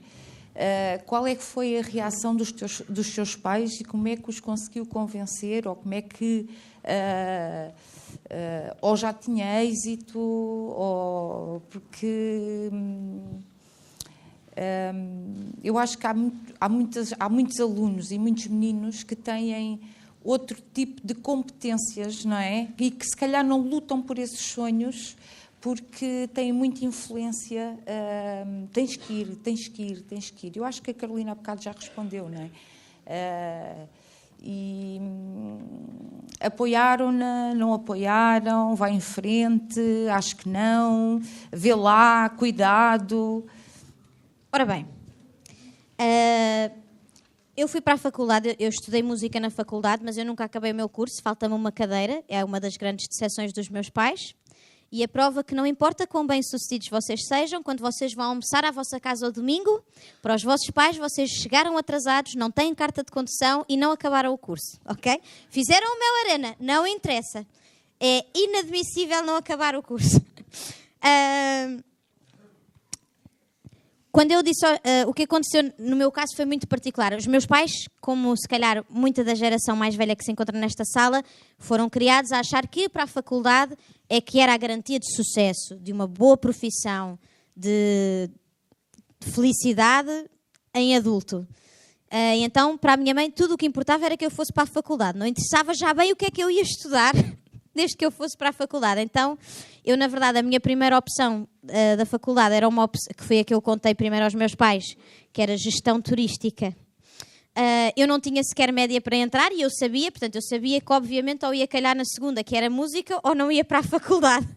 Qual é que foi a reação dos seus pais e como é que os conseguiu convencer? Ou como é que... ou já tinha êxito, ou... Porque... eu acho que há muitos alunos e muitos meninos que têm outro tipo de competências, não é? E que se calhar não lutam por esses sonhos porque têm muita influência. Tens que ir. Eu acho que a Carolina há bocado já respondeu, não é? Apoiaram-na, não apoiaram, vai em frente, acho que não, vê lá, cuidado. Ora bem, eu fui para a faculdade, eu estudei música na faculdade, mas eu nunca acabei o meu curso, falta-me uma cadeira, é uma das grandes decepções dos meus pais, e a prova que não importa quão bem-sucedidos vocês sejam, quando vocês vão almoçar à vossa casa ao domingo, para os vossos pais, vocês chegaram atrasados, não têm carta de condução e não acabaram o curso, ok? Fizeram o Mel Arena, não interessa, é inadmissível não acabar o curso. Quando eu disse o que aconteceu no meu caso foi muito particular. Os meus pais, como se calhar muita da geração mais velha que se encontra nesta sala, foram criados a achar que ir para a faculdade é que era a garantia de sucesso, de uma boa profissão, de felicidade em adulto. E então, para a minha mãe, tudo o que importava era que eu fosse para a faculdade. Não interessava já bem o que é que eu ia estudar. desde que eu fosse para a faculdade. Então, eu, na verdade, a minha primeira opção da faculdade era uma opção, que foi a que eu contei primeiro aos meus pais, que era gestão turística. Eu não tinha sequer média para entrar e eu sabia que obviamente ou ia calhar na segunda, que era música, ou não ia para a faculdade.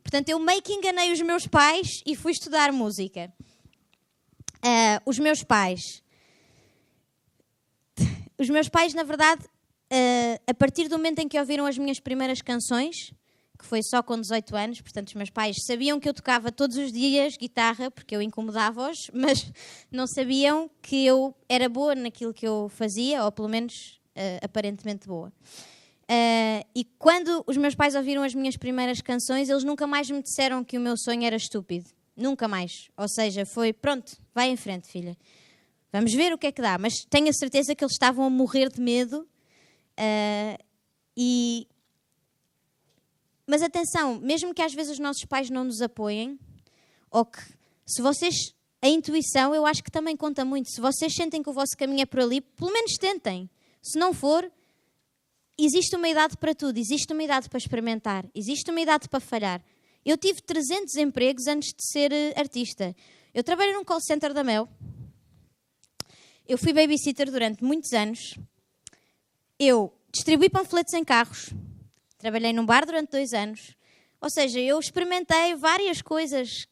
Portanto, eu meio que enganei os meus pais e fui estudar música. Os meus pais, na verdade, a partir do momento em que ouviram as minhas primeiras canções, que foi só com 18 anos, portanto os meus pais sabiam que eu tocava todos os dias guitarra, porque eu incomodava-os, mas não sabiam que eu era boa naquilo que eu fazia, ou pelo menos aparentemente boa. E quando os meus pais ouviram as minhas primeiras canções, eles nunca mais me disseram que o meu sonho era estúpido. Nunca mais. Ou seja, foi, pronto, vai em frente, filha. Vamos ver o que é que dá. Mas tenho a certeza que eles estavam a morrer de medo. Mas atenção, mesmo que às vezes os nossos pais não nos apoiem, ou que, se vocês... A intuição, eu acho que também conta muito. Se vocês sentem que o vosso caminho é por ali, pelo menos tentem. Se não for, existe uma idade para tudo. Existe uma idade para experimentar. Existe uma idade para falhar. Eu tive 300 empregos antes de ser artista. Eu trabalhei num call center da Mel. Eu fui babysitter durante muitos anos. Eu distribuí panfletos em carros. Trabalhei num bar durante 2 anos. Ou seja, eu experimentei várias coisas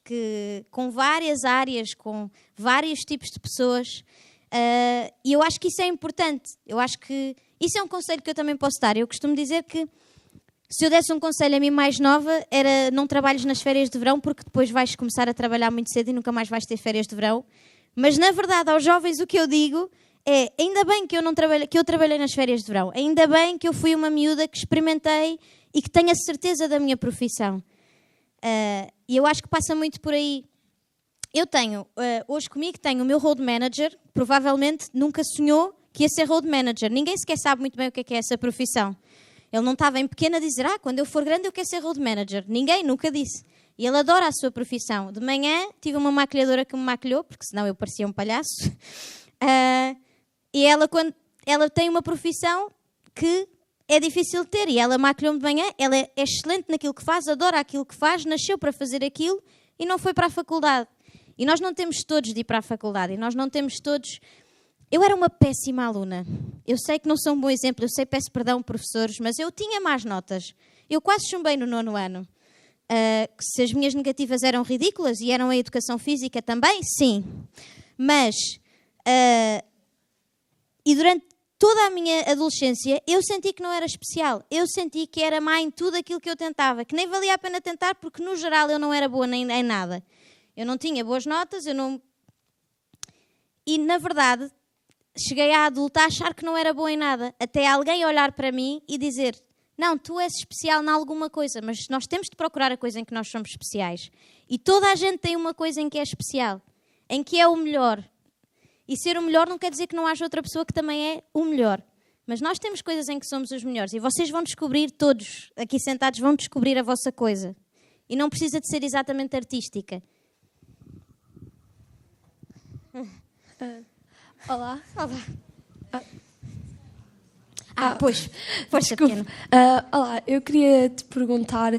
com várias áreas, com vários tipos de pessoas. E eu acho que isso é importante. Eu acho que isso é um conselho que eu também posso dar. Eu costumo dizer que se eu desse um conselho a mim mais nova, era não trabalhes nas férias de verão, porque depois vais começar a trabalhar muito cedo e nunca mais vais ter férias de verão. Mas, na verdade, aos jovens o que eu digo é, ainda bem que eu trabalhei nas férias de verão, ainda bem que eu fui uma miúda que experimentei e que tenho a certeza da minha profissão. E eu acho que passa muito por aí. Eu tenho, hoje comigo, tenho o meu road manager, que provavelmente nunca sonhou que ia ser road manager. Ninguém sequer sabe muito bem o que é essa profissão. Ele não estava em pequeno a dizer, quando eu for grande eu quero ser road manager. Ninguém nunca disse. E ele adora a sua profissão. De manhã tive uma maquilhadora que me maquilhou, porque senão eu parecia um palhaço. E ela tem uma profissão que é difícil de ter. E ela maquilhou-me de manhã, ela é excelente naquilo que faz, adora aquilo que faz, nasceu para fazer aquilo e não foi para a faculdade. E nós não temos todos de ir para a faculdade. E nós não temos todos... Eu era uma péssima aluna. Eu sei que não sou um bom exemplo, eu sei, peço perdão, professores, mas eu tinha más notas. Eu quase chumbei no 9º ano. Se as minhas negativas eram ridículas e eram a educação física também, sim. Mas, e durante toda a minha adolescência, eu senti que não era especial. Eu senti que era má em tudo aquilo que eu tentava, que nem valia a pena tentar, porque no geral eu não era boa nem em nada. Eu não tinha boas notas, E, na verdade, cheguei à adulta a achar que não era boa em nada. Até alguém olhar para mim e dizer, não, tu és especial em alguma coisa, mas nós temos de procurar a coisa em que nós somos especiais. E toda a gente tem uma coisa em que é especial, em que é o melhor. E ser o melhor não quer dizer que não haja outra pessoa que também é o melhor. Mas nós temos coisas em que somos os melhores. E vocês vão descobrir, todos aqui sentados, vão descobrir a vossa coisa. E não precisa de ser exatamente artística. Olá. Pois, força pequena. Olá, eu queria te perguntar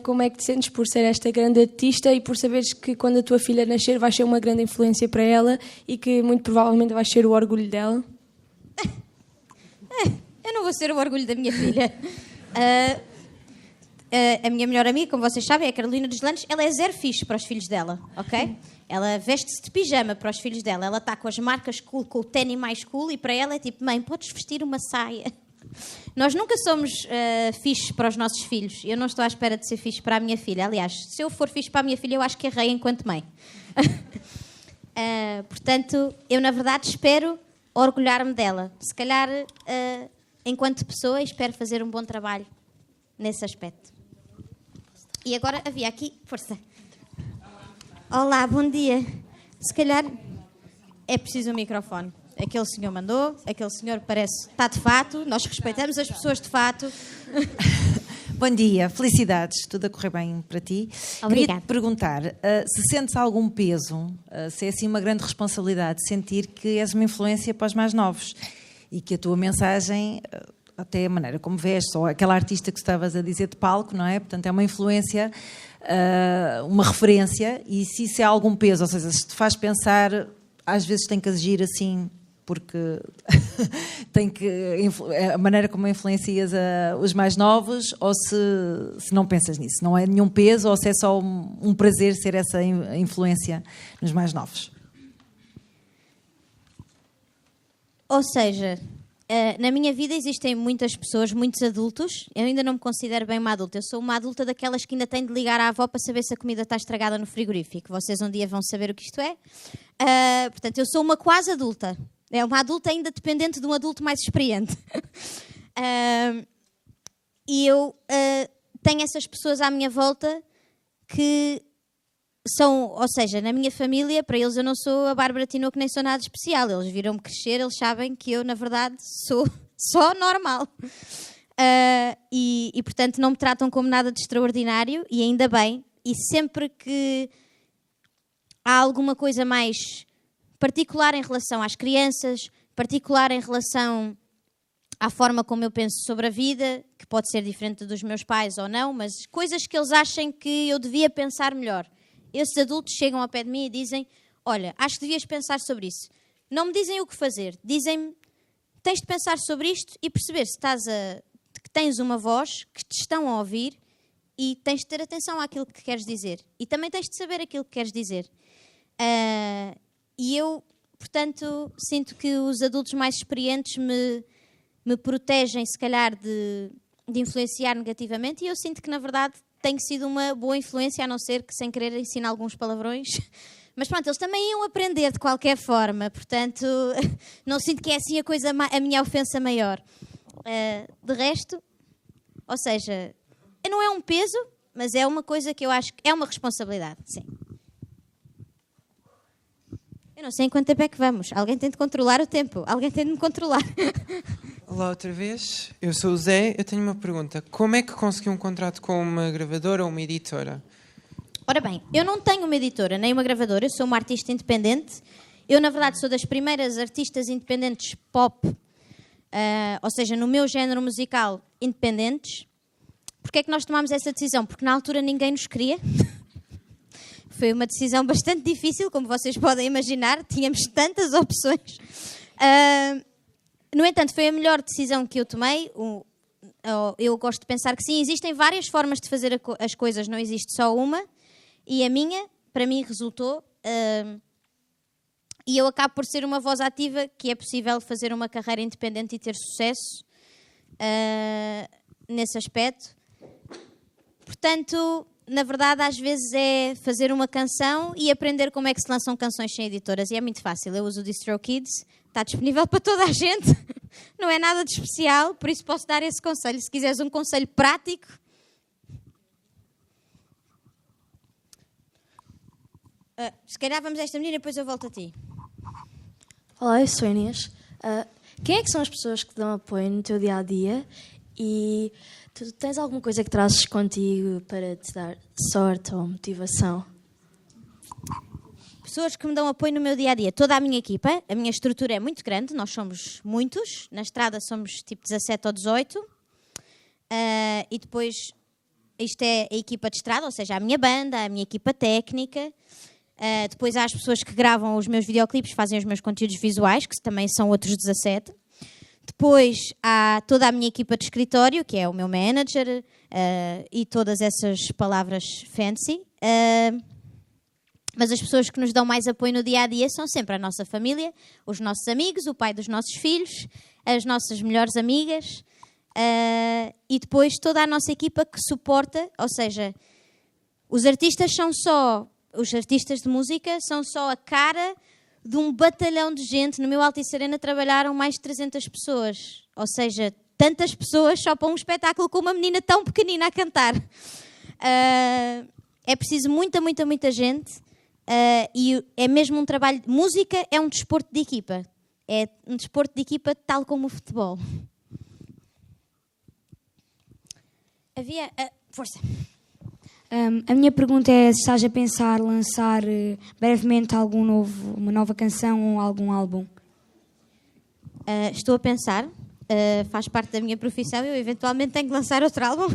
como é que te sentes por ser esta grande artista e por saberes que quando a tua filha nascer vais ser uma grande influência para ela e que muito provavelmente vais ser o orgulho dela. Eu não vou ser o orgulho da minha filha. A minha melhor amiga, como vocês sabem, é a Carolina dos Landes. Ela é zero fixe para os filhos dela, ok? Ela veste-se de pijama para os filhos dela. Ela está com as marcas cool, com o ténis mais cool e para ela é tipo, mãe, podes vestir uma saia. Nós nunca somos fixes para os nossos filhos. Eu não estou à espera de ser fixe para a minha filha. Aliás, se eu for fixe para a minha filha, eu acho que errei enquanto mãe. Portanto, eu na verdade espero orgulhar-me dela. Se calhar, enquanto pessoa, espero fazer um bom trabalho nesse aspecto. E agora havia aqui... Força. Olá, bom dia. Se calhar é preciso um microfone. Aquele senhor mandou, aquele senhor parece... Está de fato, nós respeitamos as pessoas de fato. Bom dia, felicidades, tudo a correr bem para ti. Obrigada. Queria te perguntar se sentes algum peso, se é assim uma grande responsabilidade sentir que és uma influência para os mais novos e que a tua mensagem até a maneira como vestes, ou aquela artista que estavas a dizer de palco, não é? Portanto, é uma influência, uma referência, e se isso é algum peso, ou seja, se te faz pensar, às vezes tem que agir assim, porque tem que a maneira como influencias os mais novos, ou se não pensas nisso, não é nenhum peso, ou se é só um prazer ser essa influência nos mais novos. Ou seja, na minha vida existem muitas pessoas, muitos adultos. Eu ainda não me considero bem uma adulta. Eu sou uma adulta daquelas que ainda tem de ligar à avó para saber se a comida está estragada no frigorífico. Vocês um dia vão saber o que isto é. Portanto, eu sou uma quase adulta. É uma adulta ainda dependente de um adulto mais experiente. E eu tenho essas pessoas à minha volta que são, ou seja, na minha família, para eles eu não sou a Bárbara Tinoco, nem sou nada especial. Eles viram-me crescer, eles sabem que eu, na verdade, sou só normal. E, portanto, não me tratam como nada de extraordinário, e ainda bem. E sempre que há alguma coisa mais particular em relação às crianças, particular em relação à forma como eu penso sobre a vida, que pode ser diferente dos meus pais ou não, mas coisas que eles achem que eu devia pensar melhor. Esses adultos chegam ao pé de mim e dizem: olha, acho que devias pensar sobre isso. Não me dizem o que fazer, dizem-me: tens de pensar sobre isto e perceber se que tens uma voz, que te estão a ouvir, e tens de ter atenção àquilo que queres dizer. E também tens de saber aquilo que queres dizer. E eu, portanto, sinto que os adultos mais experientes me protegem, se calhar, de influenciar negativamente, e eu sinto que, na verdade, tenho sido uma boa influência, a não ser que, sem querer, ensino alguns palavrões. Mas pronto, eles também iam aprender de qualquer forma, portanto, não sinto que é assim a minha ofensa maior. De resto, ou seja, não é um peso, mas é uma coisa que eu acho que é uma responsabilidade, sim. Eu não sei em quanto tempo é que vamos. Alguém tem de controlar o tempo. Alguém tem de me controlar. Olá outra vez, eu sou o Zé. Eu tenho uma pergunta. Como é que conseguiu um contrato com uma gravadora ou uma editora? Ora bem, eu não tenho uma editora nem uma gravadora. Eu sou uma artista independente. Eu, na verdade, sou das primeiras artistas independentes pop, ou seja, no meu género musical, independentes. Porquê é que nós tomámos essa decisão? Porque na altura ninguém nos queria. Foi uma decisão bastante difícil, como vocês podem imaginar. Tínhamos tantas opções. No entanto, foi a melhor decisão que eu tomei. Eu gosto de pensar que sim, existem várias formas de fazer as coisas, não existe só uma. E a minha, para mim, resultou. E eu acabo por ser uma voz ativa, que é possível fazer uma carreira independente e ter sucesso nesse aspecto. Portanto, na verdade, às vezes é fazer uma canção e aprender como é que se lançam canções sem editoras. E é muito fácil. Eu uso o DistroKids, está disponível para toda a gente. Não é nada de especial, por isso posso dar esse conselho. Se quiseres um conselho prático. Se calhar vamos a esta menina e depois eu volto a ti. Olá, eu sou a Inês. Quem é que são as pessoas que te dão apoio no teu dia-a-dia? E tu tens alguma coisa que trazes contigo para te dar sorte ou motivação? Pessoas que me dão apoio no meu dia-a-dia. Toda a minha equipa, a minha estrutura é muito grande, nós somos muitos. Na estrada somos tipo 17 ou 18. E depois, isto é a equipa de estrada, ou seja, a minha banda, a minha equipa técnica. Depois há as pessoas que gravam os meus videoclipes, fazem os meus conteúdos visuais, que também são outros 17. Depois há toda a minha equipa de escritório, que é o meu manager e todas essas palavras fancy. Mas as pessoas que nos dão mais apoio no dia-a-dia são sempre a nossa família, os nossos amigos, o pai dos nossos filhos, as nossas melhores amigas e depois toda a nossa equipa que suporta, ou seja, os artistas de música são só a cara de um batalhão de gente. No meu Altice Arena trabalharam mais de 300 pessoas. Ou seja, tantas pessoas só para um espetáculo com uma menina tão pequenina a cantar. É preciso muita gente. E é mesmo um trabalho... Música é um desporto de equipa. É um desporto de equipa tal como o futebol. Força. A minha pergunta é se estás a pensar lançar brevemente uma nova canção ou algum álbum. Estou a pensar. faz parte da minha profissão, eu eventualmente tenho que lançar outro álbum.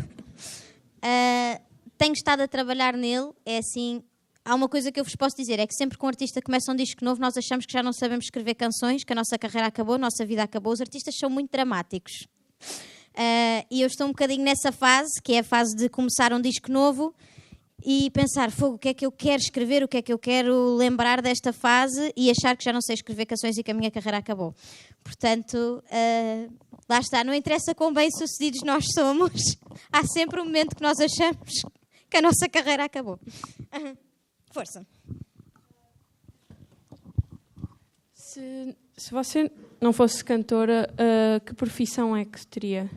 Tenho estado a trabalhar nele, é assim, há uma coisa que eu vos posso dizer, é que sempre que um artista começa um disco novo, nós achamos que já não sabemos escrever canções, que a nossa carreira acabou, a nossa vida acabou, os artistas são muito dramáticos. E eu estou um bocadinho nessa fase, que é a fase de começar um disco novo e pensar, fogo, o que é que eu quero escrever, o que é que eu quero lembrar desta fase e achar que já não sei escrever canções e que a minha carreira acabou. Portanto, lá está, não interessa quão bem-sucedidos nós somos, há sempre um momento que nós achamos que a nossa carreira acabou. Força. Se você não fosse cantora, que profissão é que teria?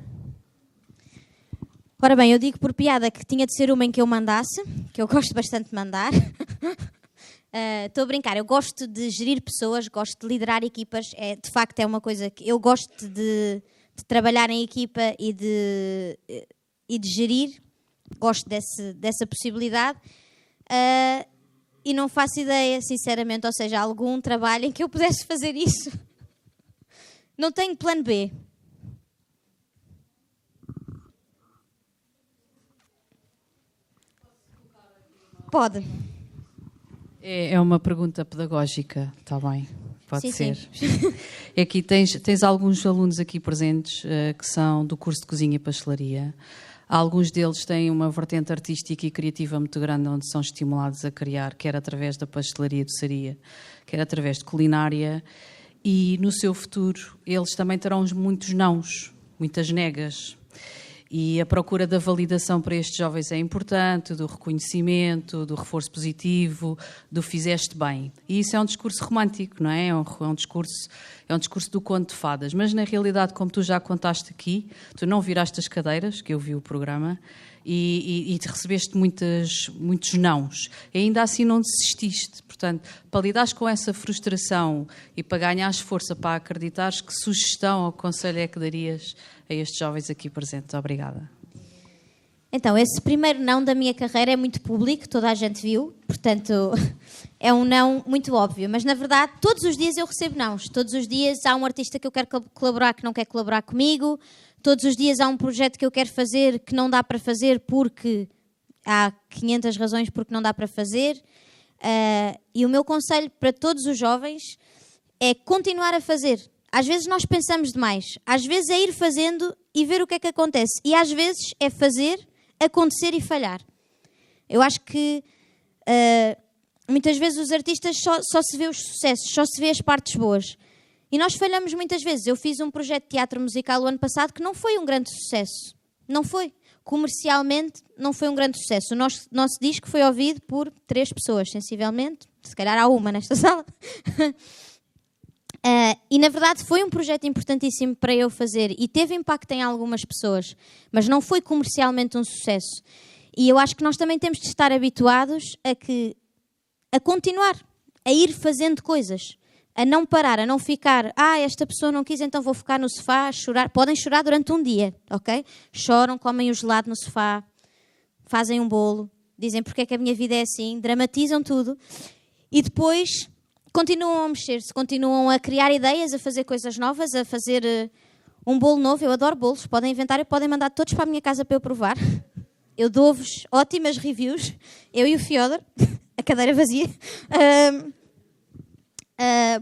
Ora bem, eu digo por piada que tinha de ser uma em que eu mandasse, que eu gosto bastante de mandar. Estou a brincar, eu gosto de gerir pessoas, gosto de liderar equipas, de facto é uma coisa que eu gosto de trabalhar em equipa e de gerir, gosto dessa possibilidade e não faço ideia, sinceramente, ou seja, algum trabalho em que eu pudesse fazer isso. Não tenho plano B. Pode. É uma pergunta pedagógica, está bem? Pode sim, ser. Sim. Aqui tens alguns alunos aqui presentes que são do curso de Cozinha e Pastelaria. Alguns deles têm uma vertente artística e criativa muito grande, onde são estimulados a criar, quer através da pastelaria e doçaria, quer através de culinária. E no seu futuro eles também terão muitos nãos, muitas negas. E a procura da validação para estes jovens é importante, do reconhecimento, do reforço positivo, do fizeste bem. E isso é um discurso romântico, não é? É um discurso do conto de fadas. Mas, na realidade, como tu já contaste aqui, tu não viraste as cadeiras, que eu vi o programa, e recebeste muitos nãos. E ainda assim não desististe. Portanto, para lidares com essa frustração e para ganhares força para acreditares, que sugestão ou conselho é que darias a estes jovens aqui presentes? Obrigada. Então, esse primeiro não da minha carreira é muito público, toda a gente viu, portanto, é um não muito óbvio. Mas, na verdade, todos os dias eu recebo nãos. Todos os dias há um artista que eu quero colaborar que não quer colaborar comigo. Todos os dias há um projeto que eu quero fazer que não dá para fazer porque há 500 razões porque não dá para fazer. E o meu conselho para todos os jovens é continuar a fazer. Às vezes nós pensamos demais. Às vezes é ir fazendo e ver o que é que acontece. E às vezes é fazer, acontecer e falhar. Eu acho que muitas vezes os artistas só se vê os sucessos, só se vê as partes boas. E nós falhamos muitas vezes. Eu fiz um projeto de teatro musical o ano passado que não foi um grande sucesso. Não foi. Comercialmente não foi um grande sucesso. O nosso disco foi ouvido por 3 pessoas, sensivelmente. Se calhar há uma nesta sala. E na verdade foi um projeto importantíssimo para eu fazer e teve impacto em algumas pessoas, mas não foi comercialmente um sucesso. E eu acho que nós também temos de estar habituados a continuar, a ir fazendo coisas, a não parar, a não ficar, esta pessoa não quis, então vou ficar no sofá a chorar. Podem chorar durante um dia, ok? Choram, comem o gelado no sofá, fazem um bolo, dizem porque é que a minha vida é assim, dramatizam tudo e depois continuam a mexer-se, continuam a criar ideias, a fazer coisas novas, a fazer um bolo novo. Eu adoro bolos, podem inventar e podem mandar todos para a minha casa para eu provar. Eu dou-vos ótimas reviews, eu e o Fiodor, a cadeira vazia.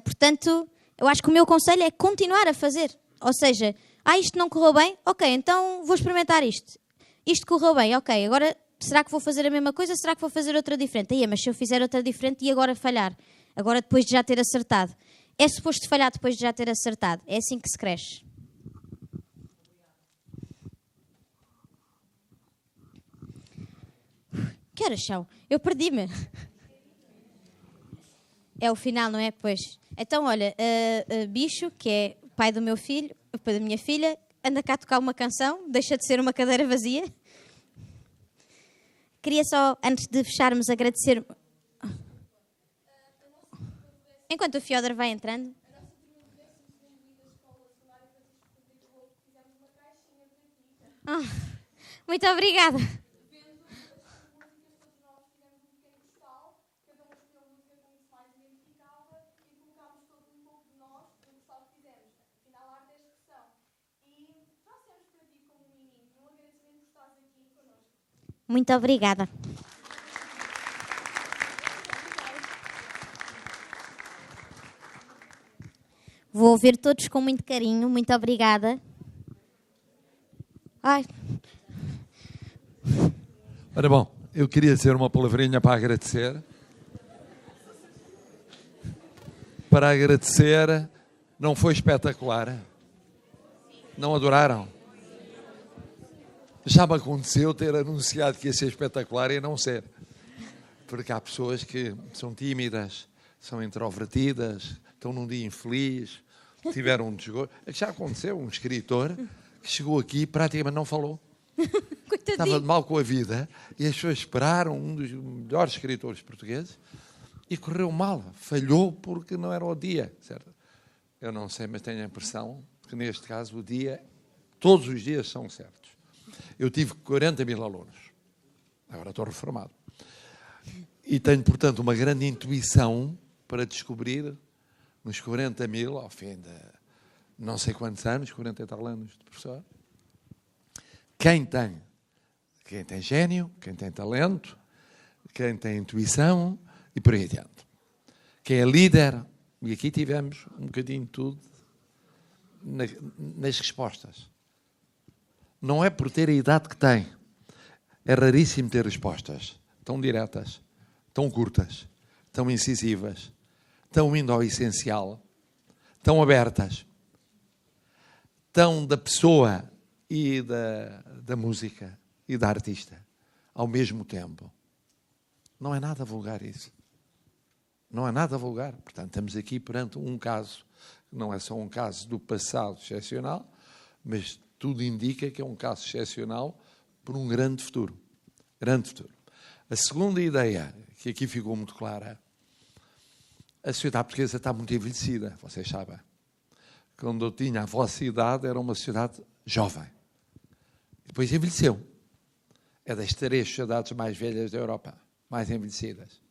Portanto, eu acho que o meu conselho é continuar a fazer. Ou seja, isto não correu bem? Ok, então vou experimentar isto. Isto correu bem, ok, agora será que vou fazer a mesma coisa? Será que vou fazer outra diferente? Mas se eu fizer outra diferente e agora falhar? Agora depois de já ter acertado. É suposto falhar depois de já ter acertado. É assim que se cresce. Que horas são? Eu perdi-me. É o final, não é? Pois. Então, olha, Bicho, que é pai do meu filho, pai da minha filha, anda cá a tocar uma canção, deixa de ser uma cadeira vazia. Queria só, antes de fecharmos, agradecer... Enquanto o Fiodor vai entrando... muito obrigada. Muito obrigada. Vou ouvir todos com muito carinho. Muito obrigada. Ai. Ora bom, eu queria dizer uma palavrinha para agradecer. Para agradecer, não foi espetacular? Não adoraram? Já me aconteceu ter anunciado que ia ser espetacular e não ser. Porque há pessoas que são tímidas, são introvertidas, estão num dia infeliz, tiveram um desgosto. Já aconteceu um escritor que chegou aqui e praticamente não falou. Estava de mal com a vida e as pessoas esperaram um dos melhores escritores portugueses e correu mal. Falhou porque não era o dia, certo? Eu não sei, mas tenho a impressão que neste caso o dia, todos os dias são certos. Eu tive 40 mil alunos. Agora estou reformado. E tenho, portanto, uma grande intuição para descobrir nos 40 mil, ao fim de não sei quantos anos, 40 e tal anos de professor, quem tem gênio, quem tem talento, quem tem intuição e por aí adiante. Quem é líder, e aqui tivemos um bocadinho de tudo nas respostas. Não é por ter a idade que tem. É raríssimo ter respostas tão diretas, tão curtas, tão incisivas, tão indo ao essencial, tão abertas, tão da pessoa e da música e da artista ao mesmo tempo. Não é nada vulgar isso. Não é nada vulgar. Portanto, estamos aqui perante um caso, não é só um caso do passado excepcional, mas tudo indica que é um caso excepcional por um grande futuro. Grande futuro. A segunda ideia, que aqui ficou muito clara, a sociedade portuguesa está muito envelhecida, vocês sabem. Quando eu tinha a vossa idade, era uma sociedade jovem. Depois envelheceu. É das 3 sociedades mais velhas da Europa, mais envelhecidas.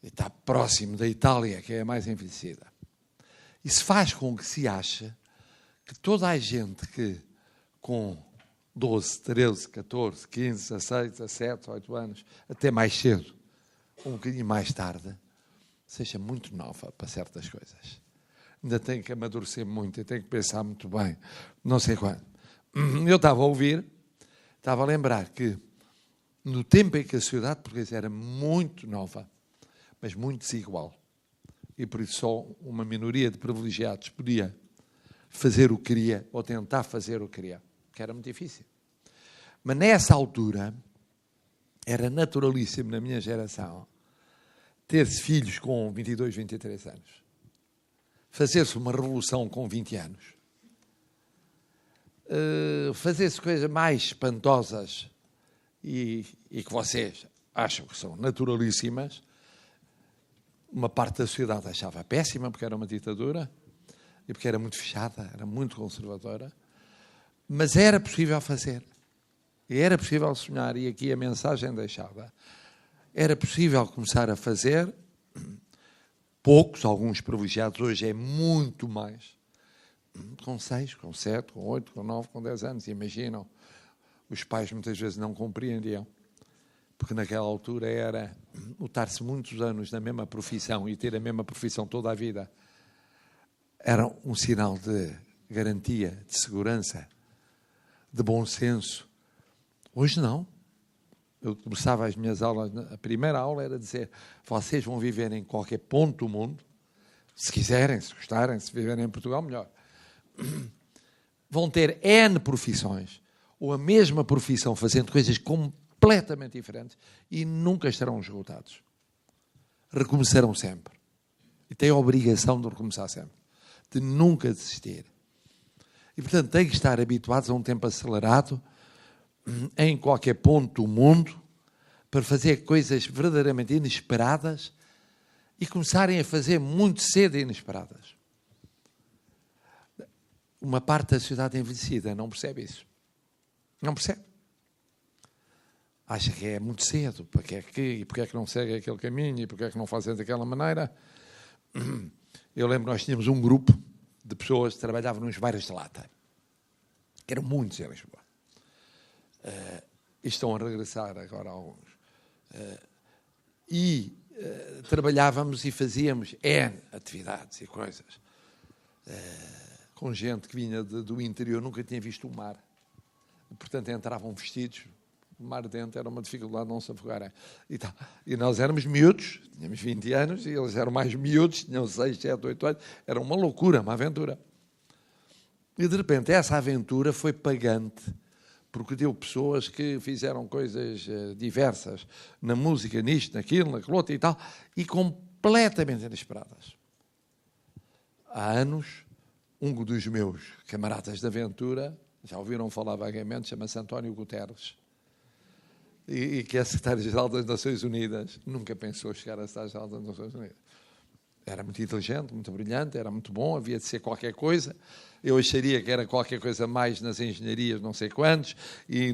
E está próximo da Itália, que é a mais envelhecida. Isso faz com que se ache que toda a gente que com 12, 13, 14, 15, 16, 17, 18 anos, até mais cedo, um bocadinho mais tarde, seja muito nova para certas coisas. Ainda tem que amadurecer muito e tem que pensar muito bem, não sei quando. Eu estava a ouvir, estava a lembrar que no tempo em que a sociedade portuguesa era muito nova, mas muito desigual, e por isso só uma minoria de privilegiados podia fazer o que queria, ou tentar fazer o que queria, que era muito difícil. Mas nessa altura, era naturalíssimo na minha geração ter-se filhos com 22, 23 anos. Fazer-se uma revolução com 20 anos. Fazer-se coisas mais espantosas e que vocês acham que são naturalíssimas. Uma parte da sociedade achava péssima, porque era uma ditadura, e porque era muito fechada, era muito conservadora, mas era possível fazer. E era possível sonhar, e aqui a mensagem deixada. Era possível começar a fazer, poucos, alguns privilegiados, hoje é muito mais, com 6, com 7, com 8, com 9, com 10 anos, imaginam. Os pais muitas vezes não compreendiam, porque naquela altura era estar-se muitos anos na mesma profissão e ter a mesma profissão toda a vida. Era um sinal de garantia, de segurança, de bom senso. Hoje não. Eu começava as minhas aulas, a primeira aula era dizer: vocês vão viver em qualquer ponto do mundo, se quiserem, se gostarem, se viverem em Portugal, melhor. Vão ter N profissões, ou a mesma profissão, fazendo coisas completamente diferentes, e nunca estarão esgotados. Recomeçarão sempre. E têm a obrigação de recomeçar sempre. De nunca desistir. E, portanto, têm que estar habituados a um tempo acelerado, em qualquer ponto do mundo, para fazer coisas verdadeiramente inesperadas e começarem a fazer muito cedo inesperadas. Uma parte da sociedade envelhecida não percebe isso. Não percebe. Acha que é muito cedo, porque é que não segue aquele caminho, e porque é que não fazem daquela maneira. Eu lembro que nós tínhamos um grupo de pessoas que trabalhavam nos bares de lata, que eram muitos em Lisboa. e estão a regressar agora alguns. Trabalhávamos e fazíamos N atividades e coisas com gente que vinha do interior, nunca tinha visto o mar. Portanto, entravam vestidos, o mar dentro era uma dificuldade não se afogarem. E nós éramos miúdos, tínhamos 20 anos, e eles eram mais miúdos, tinham 6, 7, 8 anos. Era uma loucura, uma aventura. E, de repente, essa aventura foi pagante, porque deu pessoas que fizeram coisas diversas, na música, nisto, naquilo, naquilo outro e tal, e completamente inesperadas. Há anos, um dos meus camaradas de aventura, já ouviram falar vagamente, chama-se António Guterres, e que é secretário-geral das Nações Unidas. Nunca pensou chegar a secretário-geral das Nações Unidas. Era muito inteligente, muito brilhante, era muito bom, havia de ser qualquer coisa. Eu acharia que era qualquer coisa mais nas engenharias, não sei quantos, e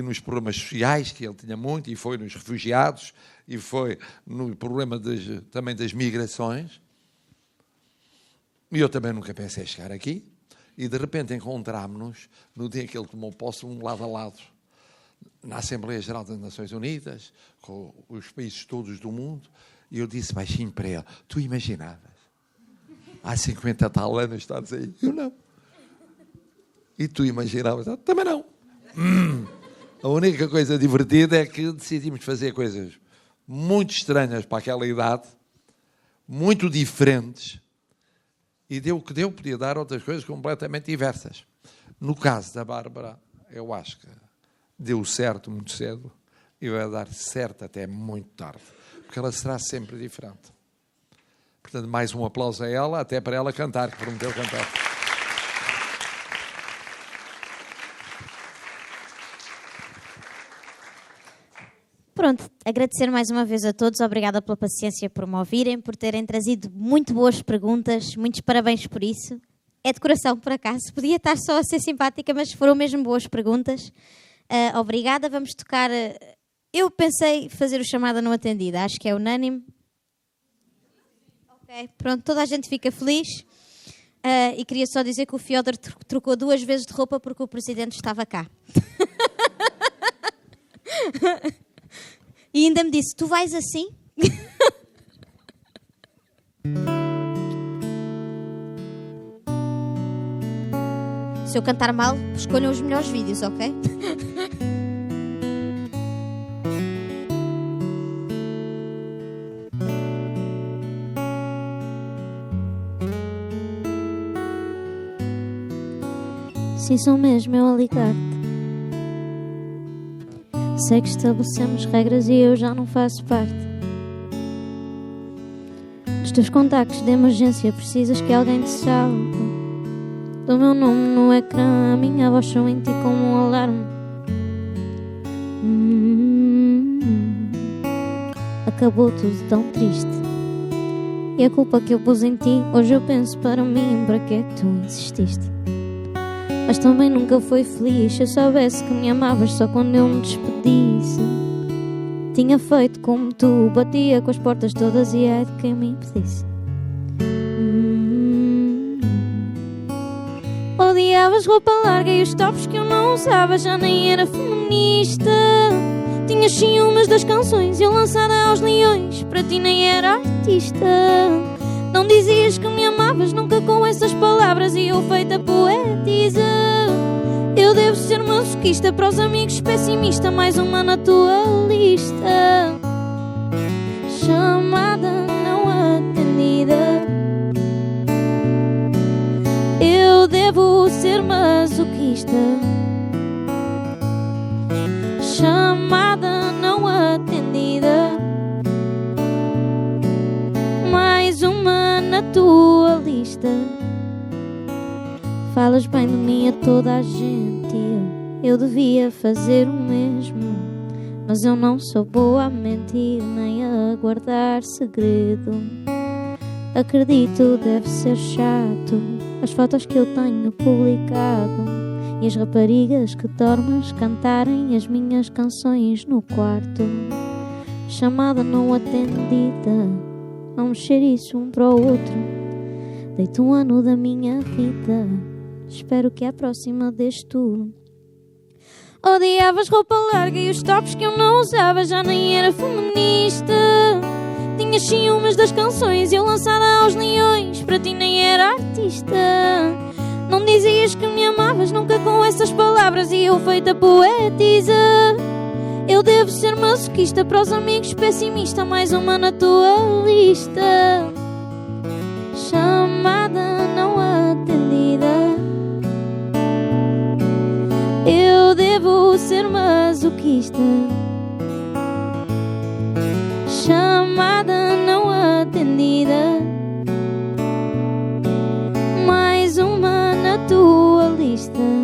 nos problemas sociais, que ele tinha muito, e foi nos refugiados, e foi no problema também das migrações. E eu também nunca pensei chegar aqui. E, de repente, encontrámos-nos, no dia que ele tomou posse, lado a lado, na Assembleia Geral das Nações Unidas, com os países todos do mundo, e eu disse baixinho para ele: tu imaginavas? Há 50 tal anos estás aí? Eu não. E tu imaginavas? Também não. A única coisa divertida é que decidimos fazer coisas muito estranhas para aquela idade, muito diferentes, e deu o que deu, podia dar outras coisas completamente diversas. No caso da Bárbara, eu acho que deu certo muito cedo e vai dar certo até muito tarde, porque ela será sempre diferente. Portanto, mais um aplauso a ela, até para ela cantar, que prometeu cantar. Pronto, agradecer mais uma vez a todos, obrigada pela paciência por me ouvirem, por terem trazido muito boas perguntas, muitos parabéns por isso. É de coração, por acaso, podia estar só a ser simpática, mas foram mesmo boas perguntas. Obrigada, vamos tocar... Eu pensei fazer o chamada não atendida, acho que é unânime. Ok, pronto, toda a gente fica feliz. E queria só dizer que o Fiodor trocou 2 vezes de roupa porque o presidente estava cá. E ainda me disse: tu vais assim? Se eu cantar mal, escolham os melhores vídeos, ok? Se sou mesmo eu a ligar-te, sei que estabelecemos regras e eu já não faço parte dos teus contactos de emergência. Precisas que alguém te salve do meu nome no ecrã. A minha voz soa em ti como um alarme. Acabou tudo tão triste, e a culpa que eu pus em ti, hoje eu penso para mim: para que é que tu insististe? Mas também nunca foi feliz. Se eu soubesse que me amavas só quando eu me despedisse, tinha feito como tu, batia com as portas todas e é de quem me impedisse. Odiavas roupa larga e os tops que eu não usava, já nem era feminista. Tinhas ciúmes das canções, eu lançada aos leões, para ti nem era artista. Não dizias que me amavas nunca com essas palavras, e eu feita poetisa. Eu devo ser masoquista, para os amigos pessimista, mais uma na tua lista. Chamada não atendida. Eu devo ser masoquista. Chamada não atendida. Mais uma na tua lista. Falas bem de mim a toda a gente, eu devia fazer o mesmo, mas eu não sou boa a mentir nem a guardar segredo. Acredito, deve ser chato as fotos que eu tenho publicado e as raparigas que dormes cantarem as minhas canções no quarto. Chamada não atendida, vamos ser isso um para o outro. Deito um ano da minha vida, espero que a próxima dês tudo. Odiavas roupa larga e os tops que eu não usava. Já nem era feminista. Tinhas ciúmes das canções e eu lançada aos leões. Para ti nem era artista. Não dizias que me amavas nunca com essas palavras e eu feita poetisa. Eu devo ser masoquista, para os amigos pessimista, mais uma na tua lista. Chamada não atendida. Eu devo ser masoquista. Chamada não atendida. Mais uma na tua lista.